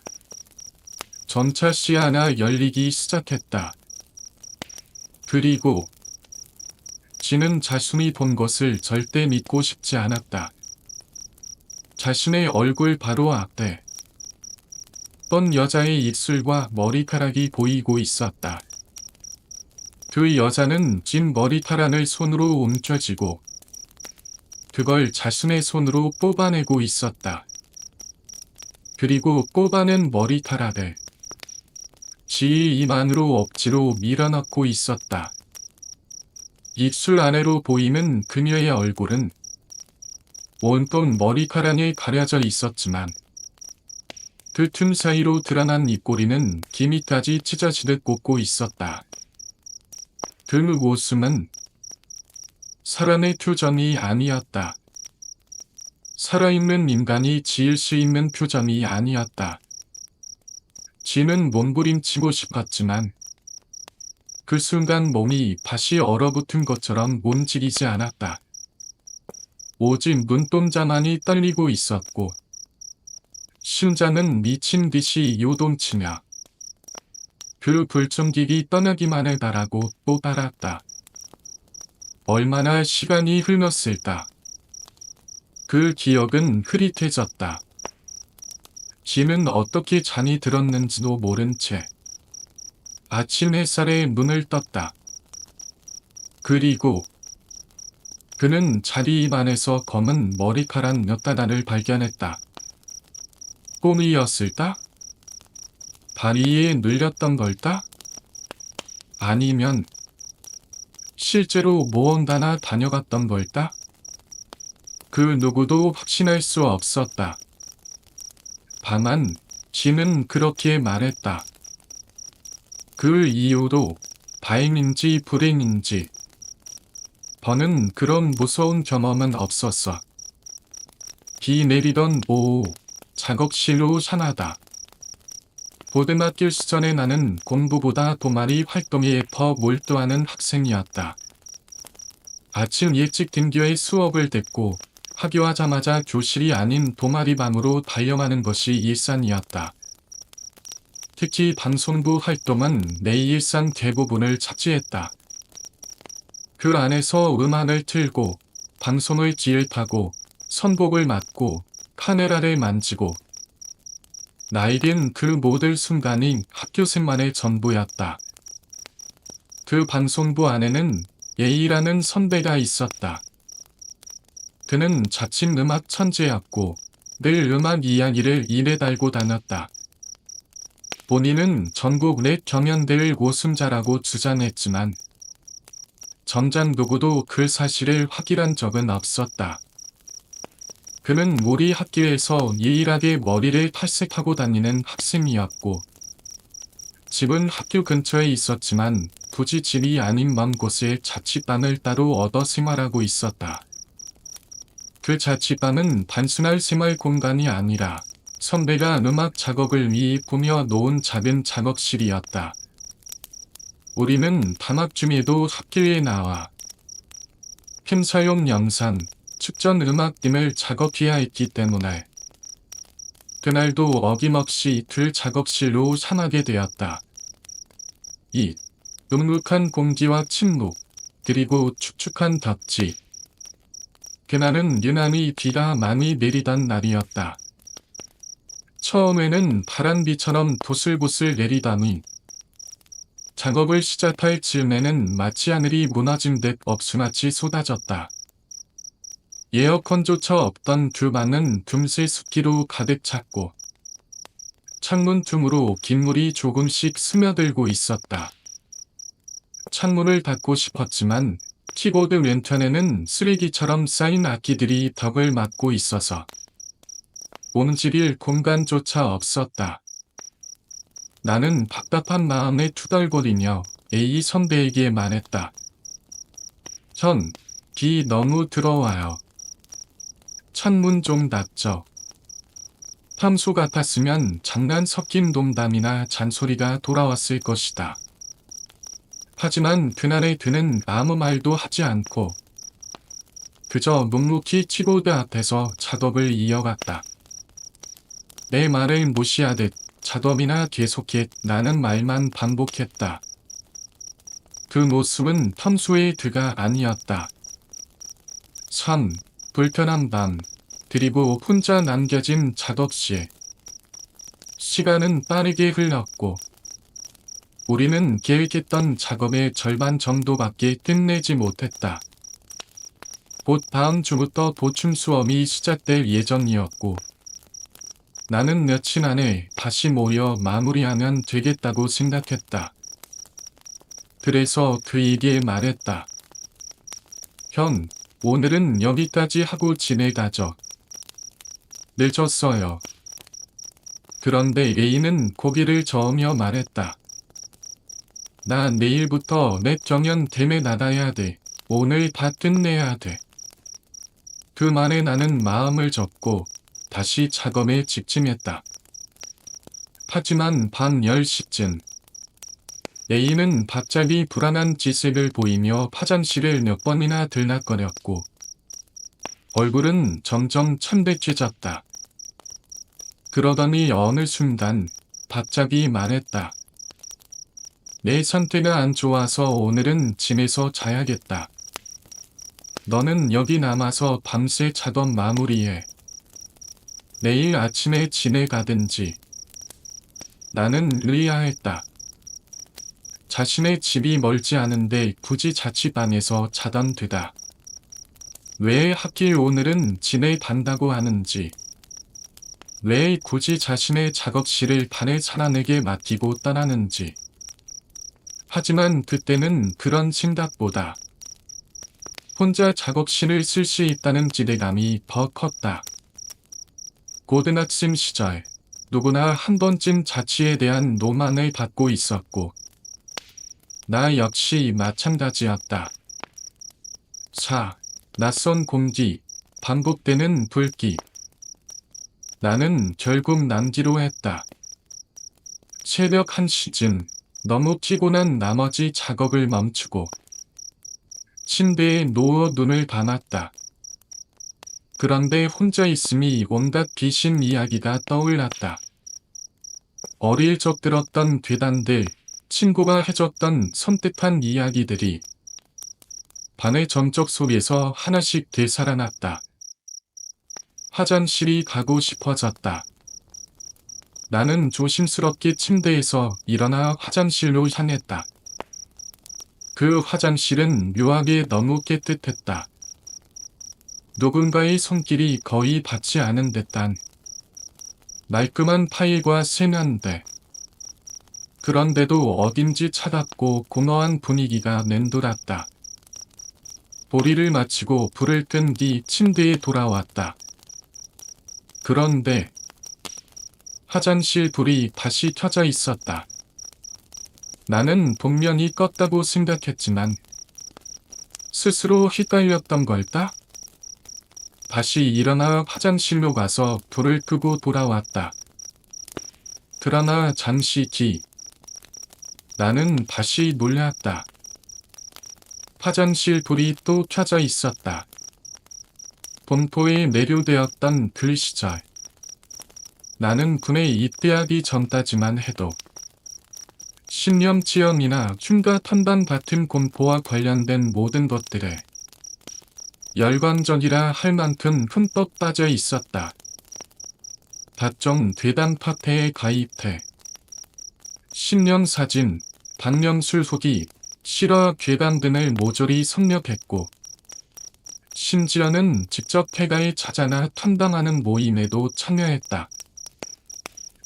전차시 하나 열리기 시작했다. 그리고 진은 자신이 본 것을 절대 믿고 싶지 않았다. 자신의 얼굴 바로 앞에 어떤 여자의 입술과 머리카락이 보이고 있었다. 그 여자는 진 머리카락을 손으로 움켜쥐고 그걸 자신의 손으로 뽑아내고 있었다. 그리고 뽑아낸 머리카락을 지의 입 안으로 억지로 밀어넣고 있었다. 입술 아래로 보이는 그녀의 얼굴은 온통 머리카락에 가려져 있었지만 그 틈 사이로 드러난 입꼬리는 기미까지 찢어지듯 꽂고 있었다. 그 웃음은 사람의 표정이 아니었다. 살아있는 인간이 지을 수 있는 표정이 아니었다. 진은 몸부림치고 싶었지만 그 순간 몸이 다시 얼어붙은 것처럼 움직이지 않았다. 오직 눈동자만이 떨리고 있었고 심장은 미친 듯이 요동치며 그 불청객이 떠나기만 해다라고 또 따랐다. 얼마나 시간이 흘렀을까. 그 기억은 흐릿해졌다. 지는 어떻게 잠이 들었는지도 모른 채 아침 햇살에 눈을 떴다. 그리고 그는 자리 입안에서 검은 머리카락 몇 가닥을 발견했다. 꿈이었을까? 다리에 눌렸던 걸까? 아니면 실제로 무언가나 다녀갔던 걸까? 그 누구도 확신할 수 없었다. 다만 지는 그렇게 말했다. 그 이유도 다행인지 불행인지 더는 그런 무서운 경험은 없었어. 비 내리던 오후 작업실로 향하다. 고등학교 시절에 나는 공부보다 동아리 활동에 더 몰두하는 학생이었다. 아침 일찍 등교해 수업을 듣고 학교하자마자 교실이 아닌 동아리 방으로 달려가는 것이 일상이었다. 특히 방송부 활동은 내 일상 대부분을 차지했다. 그 안에서 음악을 틀고 방송을 지을하고 선곡을 맡고 카메라를 만지고 나에겐 그 모든 순간이 학교생활의 전부였다. 그 방송부 안에는 예이라는 선배가 있었다. 그는 자칭 음악 천재였고 늘 음악 이야기를 입에 달고 다녔다. 본인은 전국 랩 경연대회 우승자라고 주장했지만 정작 누구도 그 사실을 확인한 적은 없었다. 그는 우리 학교에서 유일하게 머리를 탈색하고 다니는 학생이었고 집은 학교 근처에 있었지만 굳이 집이 아닌 먼 곳에 자취방을 따로 얻어 생활하고 있었다. 그 자취방은 단순한 생활 공간이 아니라 선배가 음악 작업을 위해 꾸며 놓은 작은 작업실이었다. 우리는 방학 중에도 학교에 나와 필사용 영상, 축전 음악 등을 작업해야 했기 때문에 그날도 어김없이 이틀 작업실로 향하게 되었다. 이 눅눅한 공기와 침묵, 그리고 축축한 덕지. 그날은 유난히 비가 많이 내리던 날이었다. 처음에는 파란비처럼 보슬보슬 내리더니 작업을 시작할 즈음에는 마치 하늘이 무너진 듯 억수같이 쏟아졌다. 에어컨조차 없던 두 방은 둠새 습기로 가득 찼고 창문 틈으로 빗물이 조금씩 스며들고 있었다. 창문을 닫고 싶었지만 키보드 왼편에는 쓰레기처럼 쌓인 악기들이 벽을 막고 있어서 움직일 공간조차 없었다. 나는 답답한 마음에 투덜거리며 A 선배에게 말했다. 전, 비 너무 들어와요. 창문 좀 닫죠. 평소 같았으면 장난 섞인 농담이나 잔소리가 돌아왔을 것이다. 하지만 그날의 그는 아무 말도 하지 않고 그저 묵묵히 키보드 앞에서 작업을 이어갔다. 내 말을 무시하듯 작업이나 계속해 나는 말만 반복했다. 그 모습은 평소의 그가 아니었다. 참 불편한 밤, 그리고 혼자 남겨진 작업실. 시간은 빠르게 흘렀고 우리는 계획했던 작업의 절반 정도밖에 끝내지 못했다. 곧 다음 주부터 보충 수업이 시작될 예정이었고 나는 며칠 안에 다시 모여 마무리하면 되겠다고 생각했다. 그래서 그에게 말했다. 형, 오늘은 여기까지 하고 지내가죠. 늦었어요. 그런데 A는 고개를 저으며 말했다. 나 내일부터 랩 경연 대회 나가야 돼. 오늘 다 끝내야 돼. 그 말에 나는 마음을 접고 다시 작업에 집중했다. 하지만 밤 10시쯤 A는 갑자기 불안한 기색을 보이며 화장실을 몇 번이나 들락거렸고 얼굴은 점점 천백해졌다. 그러더니 어느 순간 갑자기 말했다. 내 상태가 안 좋아서 오늘은 짐에서 자야겠다. 너는 여기 남아서 밤새 작업 마무리해. 내일 아침에 짐에 가든지. 나는 의아했다. 자신의 집이 멀지 않은데 굳이 자취방에서 자던 되다. 왜 하필 오늘은 짐에 간다고 하는지. 왜 굳이 자신의 작업실을 반의 사람에게 맡기고 떠나는지. 하지만 그때는 그런 생각보다 혼자 작업실을 쓸 수 있다는 기대감이 더 컸다. 고등학생 시절 누구나 한 번쯤 자취에 대한 로망을 갖고 있었고 나 역시 마찬가지였다. 4. 낯선 공기, 반복되는 불길. 나는 결국 남기로 했다. 새벽 1시쯤 너무 피곤한 나머지 작업을 멈추고 침대에 누워 눈을 감았다. 그런데 혼자 있음이 온갖 귀신 이야기가 떠올랐다. 어릴 적 들었던 괴담들, 친구가 해줬던 섬뜩한 이야기들이 방의 정적 속에서 하나씩 되살아났다. 화장실이 가고 싶어졌다. 나는 조심스럽게 침대에서 일어나 화장실로 향했다. 그 화장실은 묘하게 너무 깨끗했다. 누군가의 손길이 거의 닿지 않은 듯한 말끔한 파일과 세면대. 그런데도 어딘지 차갑고 공허한 분위기가 맴돌았다. 보리를 마치고 불을 끈 뒤 침대에 돌아왔다. 그런데 화장실 불이 다시 켜져 있었다. 나는 분명히 껐다고 생각했지만 스스로 헷갈렸던 걸까? 다시 일어나 화장실로 가서 불을 끄고 돌아왔다. 그러나 잠시 뒤 나는 다시 놀랐다. 화장실 불이 또 켜져 있었다. 본토에 내려되었던 그 시절. 나는 군에 입대하기 전까지만 해도 신념지연이나 흉가 탐방 같은 공포와 관련된 모든 것들에 열광적이라 할 만큼 흠뻑 빠져 있었다. 각종 괴담 파트에 가입해 신념사진, 박명술 후기, 실화 괴담 등을 모조리 섭렵했고 심지어는 직접 폐가에 찾아나 탐방하는 모임에도 참여했다.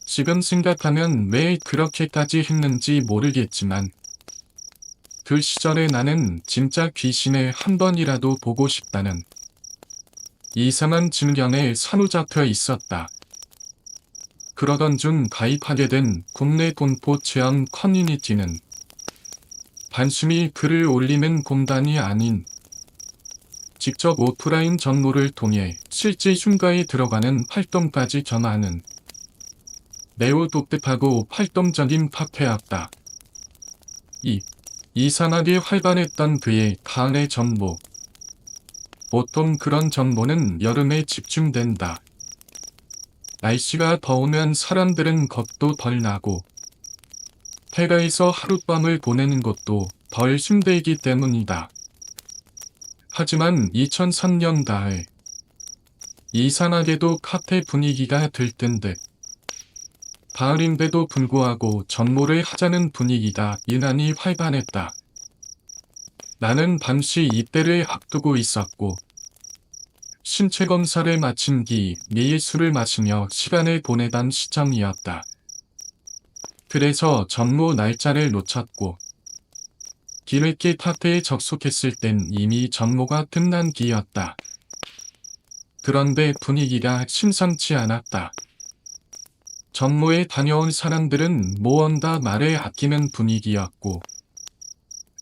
지금 생각하면 왜 그렇게까지 했는지 모르겠지만 그 시절에 나는 진짜 귀신을 한 번이라도 보고 싶다는 이상한 증견에 사로잡혀 있었다. 그러던 중 가입하게 된 국내 공포 체험 커뮤니티는 단순히 글을 올리는 공간이 아닌 직접 오프라인 정보를 통해 실제 흉가에 들어가는 활동까지 겸하는 매우 독특하고 활동적인 카페였다. 이상하게 활발했던 그의 가을의 정보. 보통 그런 정보는 여름에 집중된다. 날씨가 더우면 사람들은 겁도 덜 나고 폐가에서 하룻밤을 보내는 것도 덜 힘들기 때문이다. 하지만 2003년 가을 이상하게도 카페 분위기가 들뜬 듯 가을인데도 불구하고 정모를 하자는 분위기가 유난히 활발했다. 나는 밤시 입대를 앞두고 있었고 신체 검사를 마친 뒤 매일 술을 마시며 시간을 보내던 시점이었다. 그래서 정모 날짜를 놓쳤고 뒤늦게 카페에 접속했을 땐 이미 정모가 끝난 뒤였다. 그런데 분위기가 심상치 않았다. 정모에 다녀온 사람들은 모언다 말에 아끼는 분위기였고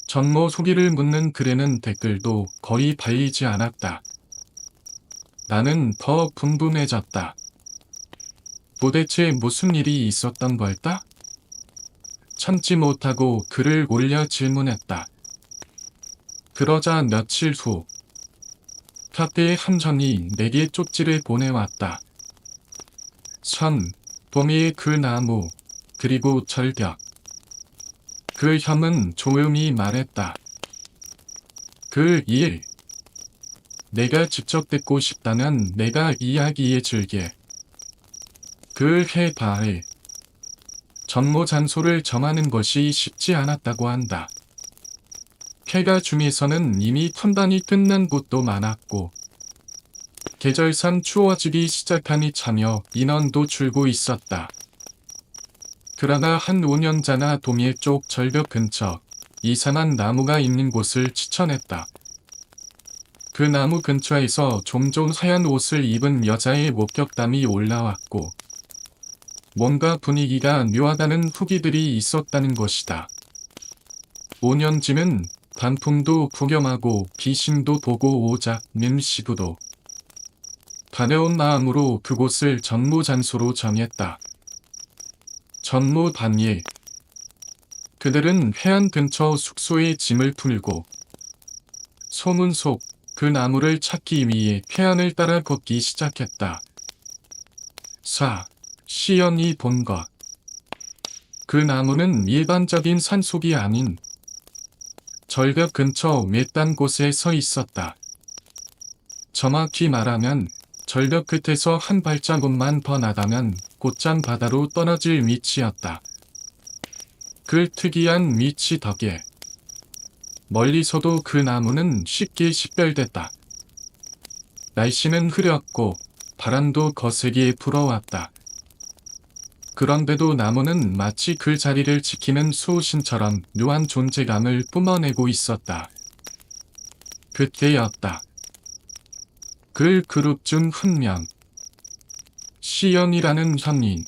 정모 소개를 묻는 글에는 댓글도 거의 달리지 않았다. 나는 더 궁금해졌다. 도대체 무슨 일이 있었던 걸까? 참지 못하고 글을 올려 질문했다. 그러자 며칠 후 카페의 함정이 내게 쪽지를 보내왔다. 선, 봄이의 그 나무, 그리고 절벽. 그 혐은 조용히 말했다. 그 일. 내가 직접 듣고 싶다면 내가 이야기해 줄게. 그 해바에 전모 장소를 정하는 것이 쉽지 않았다고 한다. 폐가 중에서는 이미 턴단이 끝난 곳도 많았고 계절상 추워지기 시작하니 참여 인원도 줄고 있었다. 그러나 한 운영자나 도밀 쪽 절벽 근처 이상한 나무가 있는 곳을 추천했다. 그 나무 근처에서 종종 하얀 옷을 입은 여자의 목격담이 올라왔고 뭔가 분위기가 묘하다는 후기들이 있었다는 것이다. 5년지는 단풍도 구경하고 귀신도 보고 오자는 시부도 가벼운 마음으로 그곳을 전무 장소로 정했다. 전무 반일. 그들은 해안 근처 숙소에 짐을 풀고 소문 속 그 나무를 찾기 위해 해안을 따라 걷기 시작했다. 시연이 본 것. 그 나무는 일반적인 산속이 아닌 절벽 근처 외딴 곳에 서 있었다. 정확히 말하면 절벽 끝에서 한 발자국만 더 나가면 곧장 바다로 떨어질 위치였다. 그 특이한 위치 덕에 멀리서도 그 나무는 쉽게 식별됐다. 날씨는 흐렸고 바람도 거세게 불어왔다. 그런데도 나무는 마치 그 자리를 지키는 수호신처럼 묘한 존재감을 뿜어내고 있었다. 그때였다. 그 그룹 중 한 명. 시연이라는 현인.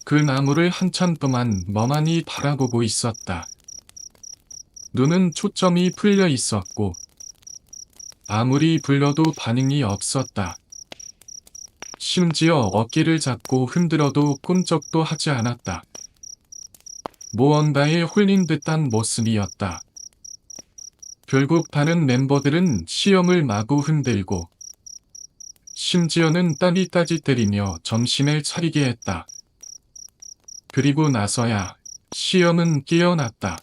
그 나무를 한참 동안 멍하니 바라보고 있었다. 눈은 초점이 풀려 있었고 아무리 불러도 반응이 없었다. 심지어 어깨를 잡고 흔들어도 꼼짝도 하지 않았다. 무언가에 홀린 듯한 모습이었다. 결국 다른 멤버들은 시험을 마구 흔들고 심지어는 땀이 따짓거리며 정신을 차리게 했다. 그리고 나서야 시험은 깨어났다.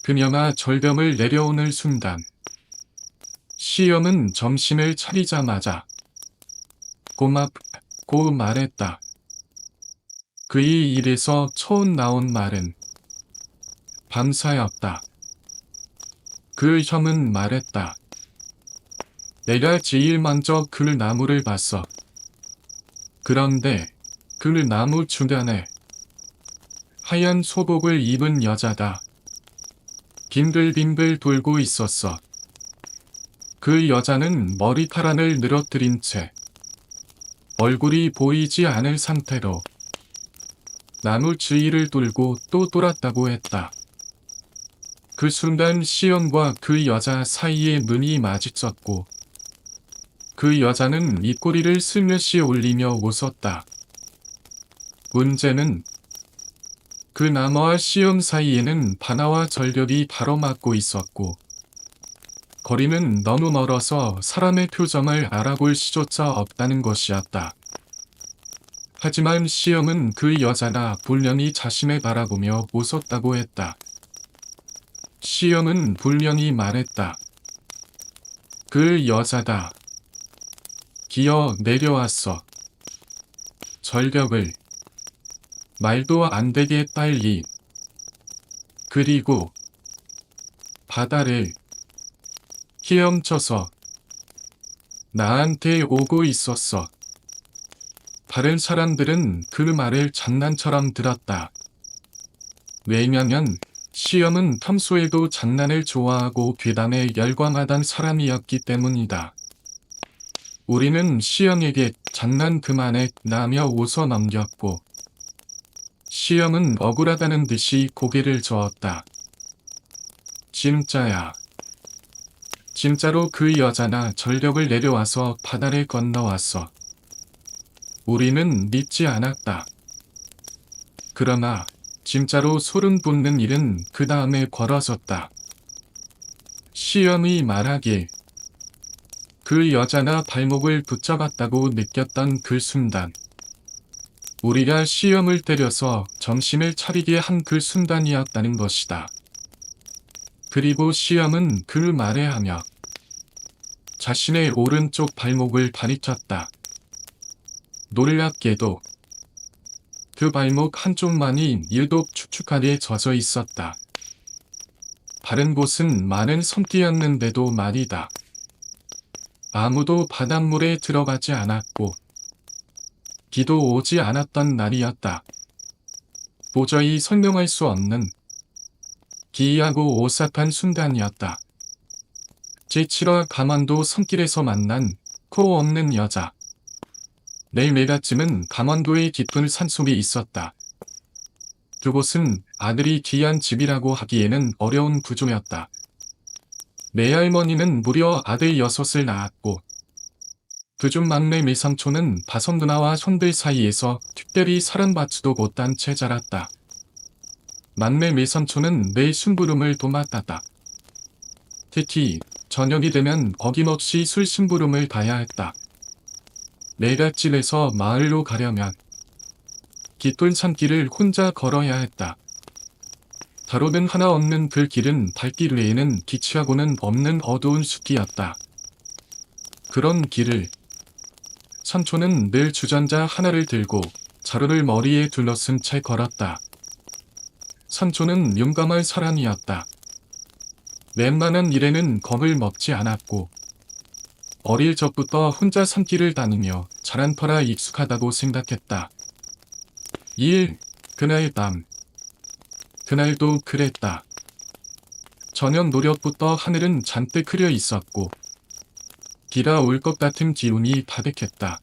그녀가 절벽을 내려오는 순간 시험은 정신을 차리자마자 고맙고 말했다. 그의 입에서 처음 나온 말은 감사였다. 그 형은 말했다. 내가 제일 먼저 그 나무를 봤어. 그런데 그 나무 중간에 하얀 소복을 입은 여자가 빙글빙글 돌고 있었어. 그 여자는 머리카락을 늘어뜨린 채 얼굴이 보이지 않을 상태로 나무 주위를 돌고 또 돌았다고 했다. 그 순간 시연과 그 여자 사이에 눈이 마주쳤고 그 여자는 입꼬리를 슬며시 올리며 웃었다. 문제는 그 나무와 시연 사이에는 바다와 절벽이 가로막고 있었고 거리는 너무 멀어서 사람의 표정을 알아볼 시조차 없다는 것이었다. 하지만 시험은 그 여자가 분명히 자신을 바라보며 웃었다고 했다. 시험은 분명히 말했다. 그 여자가 기어 내려왔어. 절벽을 말도 안 되게 빨리. 그리고 바다를 헤엄쳐서 나한테 오고 있었어. 다른 사람들은 그 말을 장난처럼 들었다. 왜냐면 시험은 평소에도 장난을 좋아하고 괴담에 열광하던 사람이었기 때문이다. 우리는 시험에게 장난 그만해 라며 웃어 넘겼고 시험은 억울하다는 듯이 고개를 저었다. 진짜야. 진짜로 그 여자나 절벽을 내려와서 바다를 건너왔어. 우리는 믿지 않았다. 그러나 진짜로 소름 돋는 일은 그 다음에 벌어졌다. 시험이 말하길 그 여자나 발목을 붙잡았다고 느꼈던 그 순간 우리가 시험을 때려서 정신을 차리게 한 그 순간이었다는 것이다. 그리고 시험은 그 말에 하며 자신의 오른쪽 발목을 바리쳤다. 놀랍게도 그 발목 한쪽만이 유독 축축하게 젖어 있었다. 다른 곳은 많은 섬기였는데도 말이다. 아무도 바닷물에 들어가지 않았고 비도 오지 않았던 날이었다. 도저히 설명할 수 없는 기이하고 오싹한 순간이었다. 제7화 강원도 섬길에서 만난 코 없는 여자. 내일 매가쯤은 강원도의 깊은 산속에 있었다. 그곳은 아들이 귀한 집이라고 하기에는 어려운 구조였다. 내 할머니는 무려 아들 6을 낳았고 그중 막내 매삼촌은 다섯 누나와 손들 사이에서 특별히 사랑받지도 못한 채 자랐다. 막내 매삼촌은 내 심부름을 도맡았다. 특히 저녁이 되면 어김없이 술 심부름을 가야 했다. 내가 집에서 마을로 가려면 깊은 산길을 혼자 걸어야 했다. 가로등 하나 없는 그 길은 발길 외에는 기치하고는 없는 어두운 숲이었다. 그런 길을 삼촌은 늘 주전자 하나를 들고 자루를 머리에 둘러쓴 채 걸었다. 삼촌은 용감한 사람이었다. 웬만한 일에는 겁을 먹지 않았고 어릴 적부터 혼자 산길을 다니며 자란 터라 익숙하다고 생각했다. 그날 밤. 그날도 그랬다. 저녁 노력부터 하늘은 잔뜩 흐려 있었고 비가 올 것 같은 기운이 가득했다.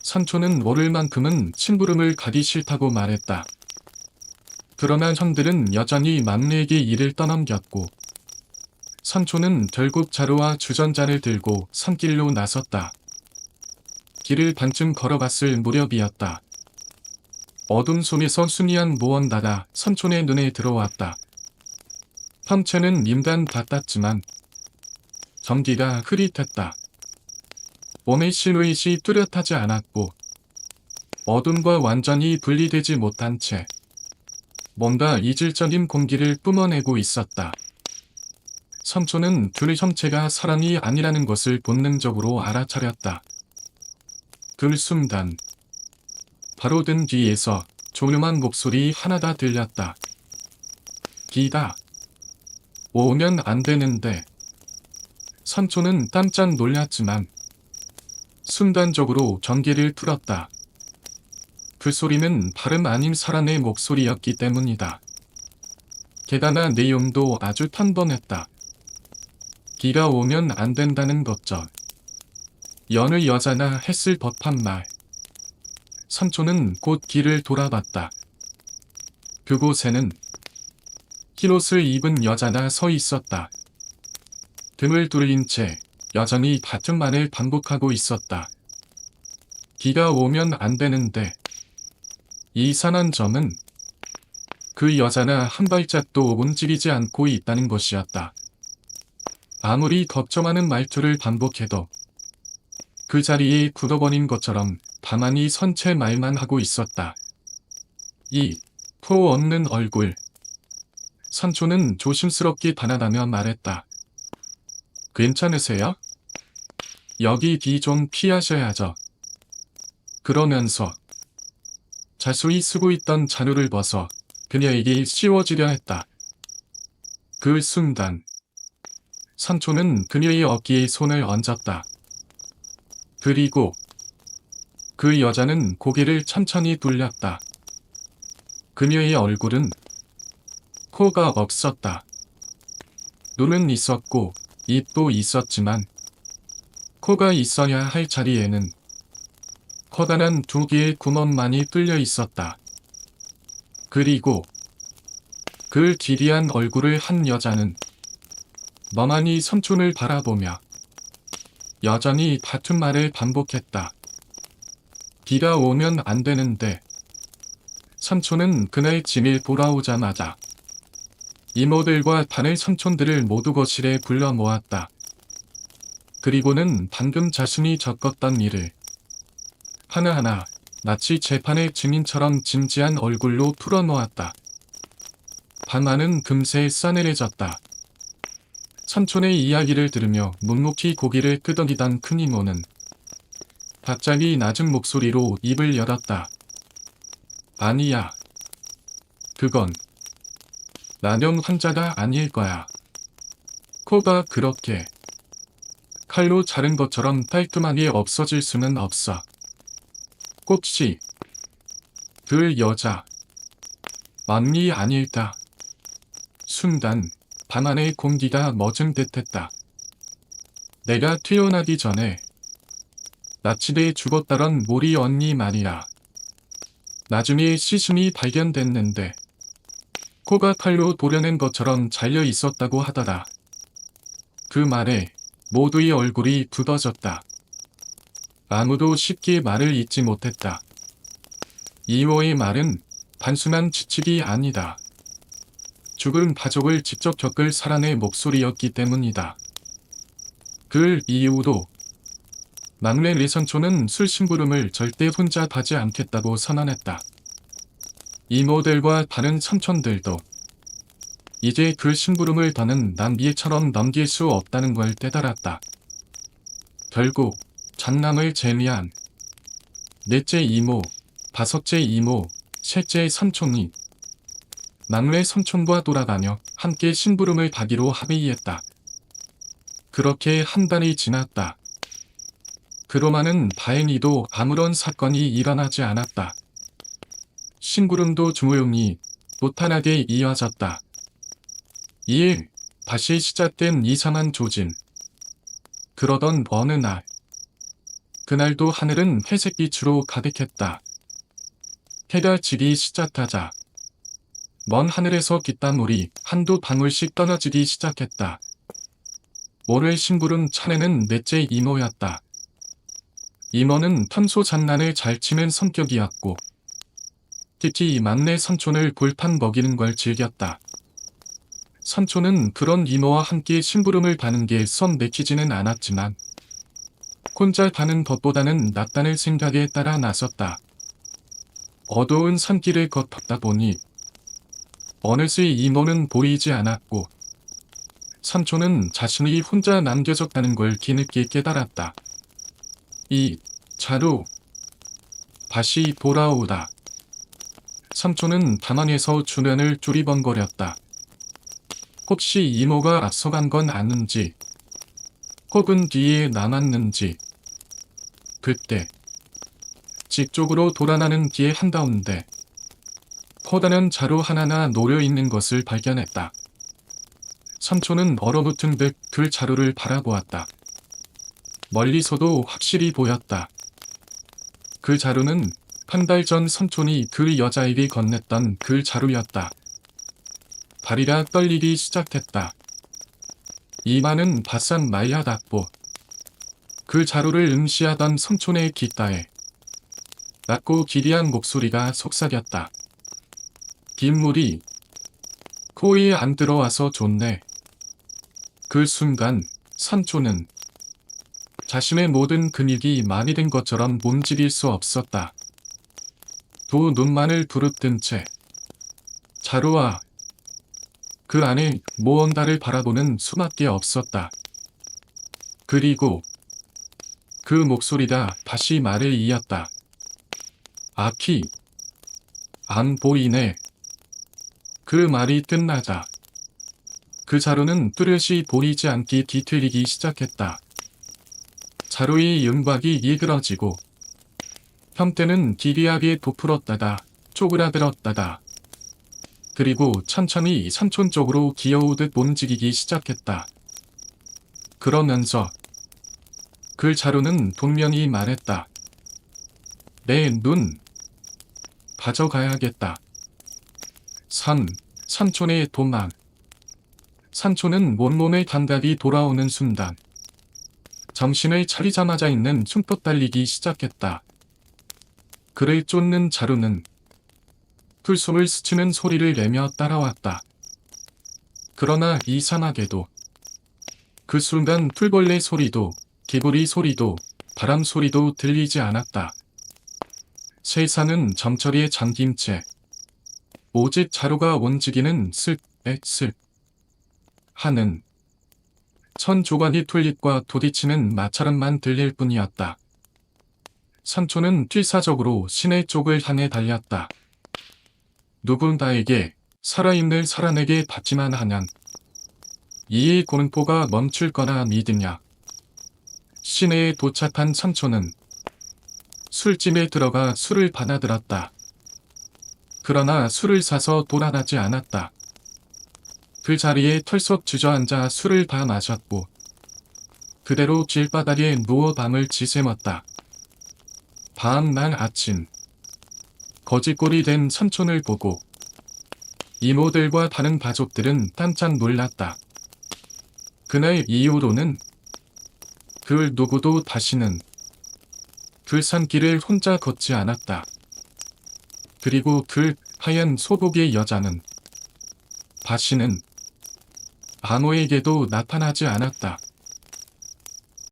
삼촌은 월요일만큼은 심부름을 가기 싫다고 말했다. 그러나 형들은 여전히 막내에게 일을 떠넘겼고 삼촌은 결국 자루와 주전자를 들고 산길로 나섰다. 길을 반쯤 걸어갔을 무렵이었다. 어둠 속에서 순이한 무언가가 삼촌의 눈에 들어왔다. 형체는 인간 같았지만 전기가 흐릿했다. 몸의 실루엣이 뚜렷하지 않았고 어둠과 완전히 분리되지 못한 채 뭔가 이질적인 공기를 뿜어내고 있었다. 삼촌은 둘 형체가 사람이 아니라는 것을 본능적으로 알아차렸다. 그 순간 바로 등 뒤에서 조용한 목소리 하나가 들렸다. 비다. 오면 안 되는데. 삼촌은 깜짝 놀랐지만 순간적으로 전기를 틀었다. 그 소리는 다름 아닌 사람의 목소리였기 때문이다. 게다가 내용도 아주 평범했다. 비가 오면 안 된다는 것죠. 여느 여자나 했을 법한 말. 삼촌은 곧 길을 돌아봤다. 그곳에는 흰옷을 입은 여자가 서 있었다. 등을 둘린 채 여전히 같은 말을 반복하고 있었다. 비가 오면 안 되는데. 이상한 점은 그 여자가 한 발짝도 움직이지 않고 있다는 것이었다. 아무리 걱정하는 말투를 반복해도 그 자리에 굳어버린 것처럼 가만히 선 채 말만 하고 있었다. 코 없는 얼굴. 삼촌은 조심스럽게 반하다며 말했다. 괜찮으세요? 여기 비 좀 피하셔야죠. 그러면서 자수히 쓰고 있던 자루를 벗어 그녀에게 씌워주려 했다. 그 순간 삼촌은 그녀의 어깨에 손을 얹었다. 그리고 그 여자는 고개를 천천히 돌렸다. 그녀의 얼굴은 코가 없었다. 눈은 있었고 입도 있었지만 코가 있어야 할 자리에는 커다란 2개의 구멍만이 뚫려 있었다. 그리고 그 기리한 얼굴을 한 여자는 멍하니 삼촌을 바라보며 여전히 같은 말을 반복했다. 비가 오면 안 되는데. 삼촌은 그날 짐을 돌아오자마자 이모들과 다른 삼촌들을 모두 거실에 불러 모았다. 그리고는 방금 자신이 겪었던 일을 하나하나 마치 재판의 증인처럼 진지한 얼굴로 풀어놓았다. 반만은 금세 싸늘해졌다. 삼촌의 이야기를 들으며 묵묵히 고기를 끄덕이던 큰 이모는 갑자기 낮은 목소리로 입을 열었다. 아니야. 그건 난염 환자가 아닐 거야. 코가 그렇게 칼로 자른 것처럼 깔끔하게 없어질 수는 없어. 혹시 그 여자 만미 아닐까? 순간 방 안의 공기가 멎은 듯했다. 내가 태어나기 전에 납치돼 죽었다던 모리 언니 말이야. 나중에 시신이 발견됐는데 코가 칼로 도려낸 것처럼 잘려 있었다고 하더라. 그 말에 모두의 얼굴이 굳어졌다. 아무도 쉽게 말을 잇지 못했다. 이모의 말은 단순한 지식이 아니다. 죽은 가족을 직접 겪을 사람의 목소리였기 때문이다. 그 이후도 막내 리선초는 술 심부름을 절대 혼자 하지 않겠다고 선언했다. 이모들과 다른 삼촌들도 이제 그 심부름을 더는 낭비처럼 넘길 수 없다는 걸 깨달았다. 결국 장남을 제외한 넷째 이모, 다섯째 이모, 셋째 삼촌이 막내 삼촌과 돌아다녀 함께 심부름을 가기로 합의했다. 그렇게 한 달이 지났다. 그로마는 다행히도 아무런 사건이 일어나지 않았다. 심부름도 조용히 무탈하게 이어졌다. 이에 다시 시작된 이상한 조짐. 그러던 어느 날, 그날도 하늘은 회색빛으로 가득했다. 해가 지기 시작하자 먼 하늘에서 깃땀물이 한두 방울씩 떨어지기 시작했다. 오늘 심부름 차례는 넷째 이모였다. 이모는 평소 장난을 잘 치는 성격이었고 특히 막내 삼촌을 골판 먹이는 걸 즐겼다. 삼촌은 그런 이모와 함께 심부름을 가는 게 썩 내키지는 않았지만 혼자 가는 것보다는 낫다는 생각에 따라 나섰다. 어두운 산길을 걷다 보니 어느새 이모는 보이지 않았고 삼촌은 자신이 혼자 남겨졌다는 걸 뒤늦게 깨달았다. 이 자루 다시 돌아오다. 삼촌은 가만에서 주변을 두리번거렸다. 혹시 이모가 앞서간 건 아는지 혹은 뒤에 남았는지. 그때 집 쪽으로 돌아나는 길 한가운데 커다란 자루 하나가 놓여있는 것을 발견했다. 삼촌은 얼어붙은 듯 그 자루를 바라보았다. 멀리서도 확실히 보였다. 그 자루는 한 달 전 삼촌이 그 여자에게 건넸던 그 자루였다. 다리가 떨리기 시작했다. 이마는 바싹 말려닿고 그 자루를 응시하던 삼촌의 귓가에 낮고 기리한 목소리가 속삭였다. 빗물이 코에 안 들어와서 좋네. 그 순간 삼촌은 자신의 모든 근육이 마비 된 것처럼 움직일 수 없었다. 두 눈만을 부릅뜬 채 자루와 그 안에 무언가를 바라보는 수밖에 없었다. 그리고 그 목소리가 다시 말을 이었다. 아키, 안 보이네. 그 말이 끝나자 그 자루는 뚜렷이 보이지 않게 뒤틀리기 시작했다. 자루의 윤곽이 일그러지고 형태는 기리하게 부풀었다가 쪼그라들었다가 그리고 천천히 삼촌 쪽으로 기어오듯 움직이기 시작했다. 그러면서 그 자루는 분명히 말했다. 내 눈 가져가야겠다. 삼촌의 도망. 삼촌은 온몸의 감각이 돌아오는 순간 정신을 차리자마자 있는 숨껏 달리기 시작했다. 그를 쫓는 자루는 풀숲을 스치는 소리를 내며 따라왔다. 그러나 이상하게도 그 순간 풀벌레 소리도 개구리 소리도 바람 소리도 들리지 않았다. 세상은 점처리에 잠긴 채 오직 자루가 움직이는 슬 하는 천조각이 툴립과 도디치는 마찰음만 들릴 뿐이었다. 삼촌은 필사적으로 시내 쪽을 향해 달렸다. 누군가에게 살아있는 사람에게 받지만 하면 이 공포가 멈출 거라 믿으냐. 시내에 도착한 삼촌은 술집에 들어가 술을 받아들었다. 그러나 술을 사서 돌아가지 않았다. 그 자리에 털썩 주저앉아 술을 다 마셨고 그대로 길바닥에 누워 밤을 지새웠다. 다음 날 아침 거지꼴이 된 삼촌을 보고 이모들과 다른 가족들은 깜짝 놀랐다. 그날 이후로는 그 누구도 다시는 그 산길을 혼자 걷지 않았다. 그리고 그 하얀 소복의 여자는 다시는 아무에게도 나타나지 않았다.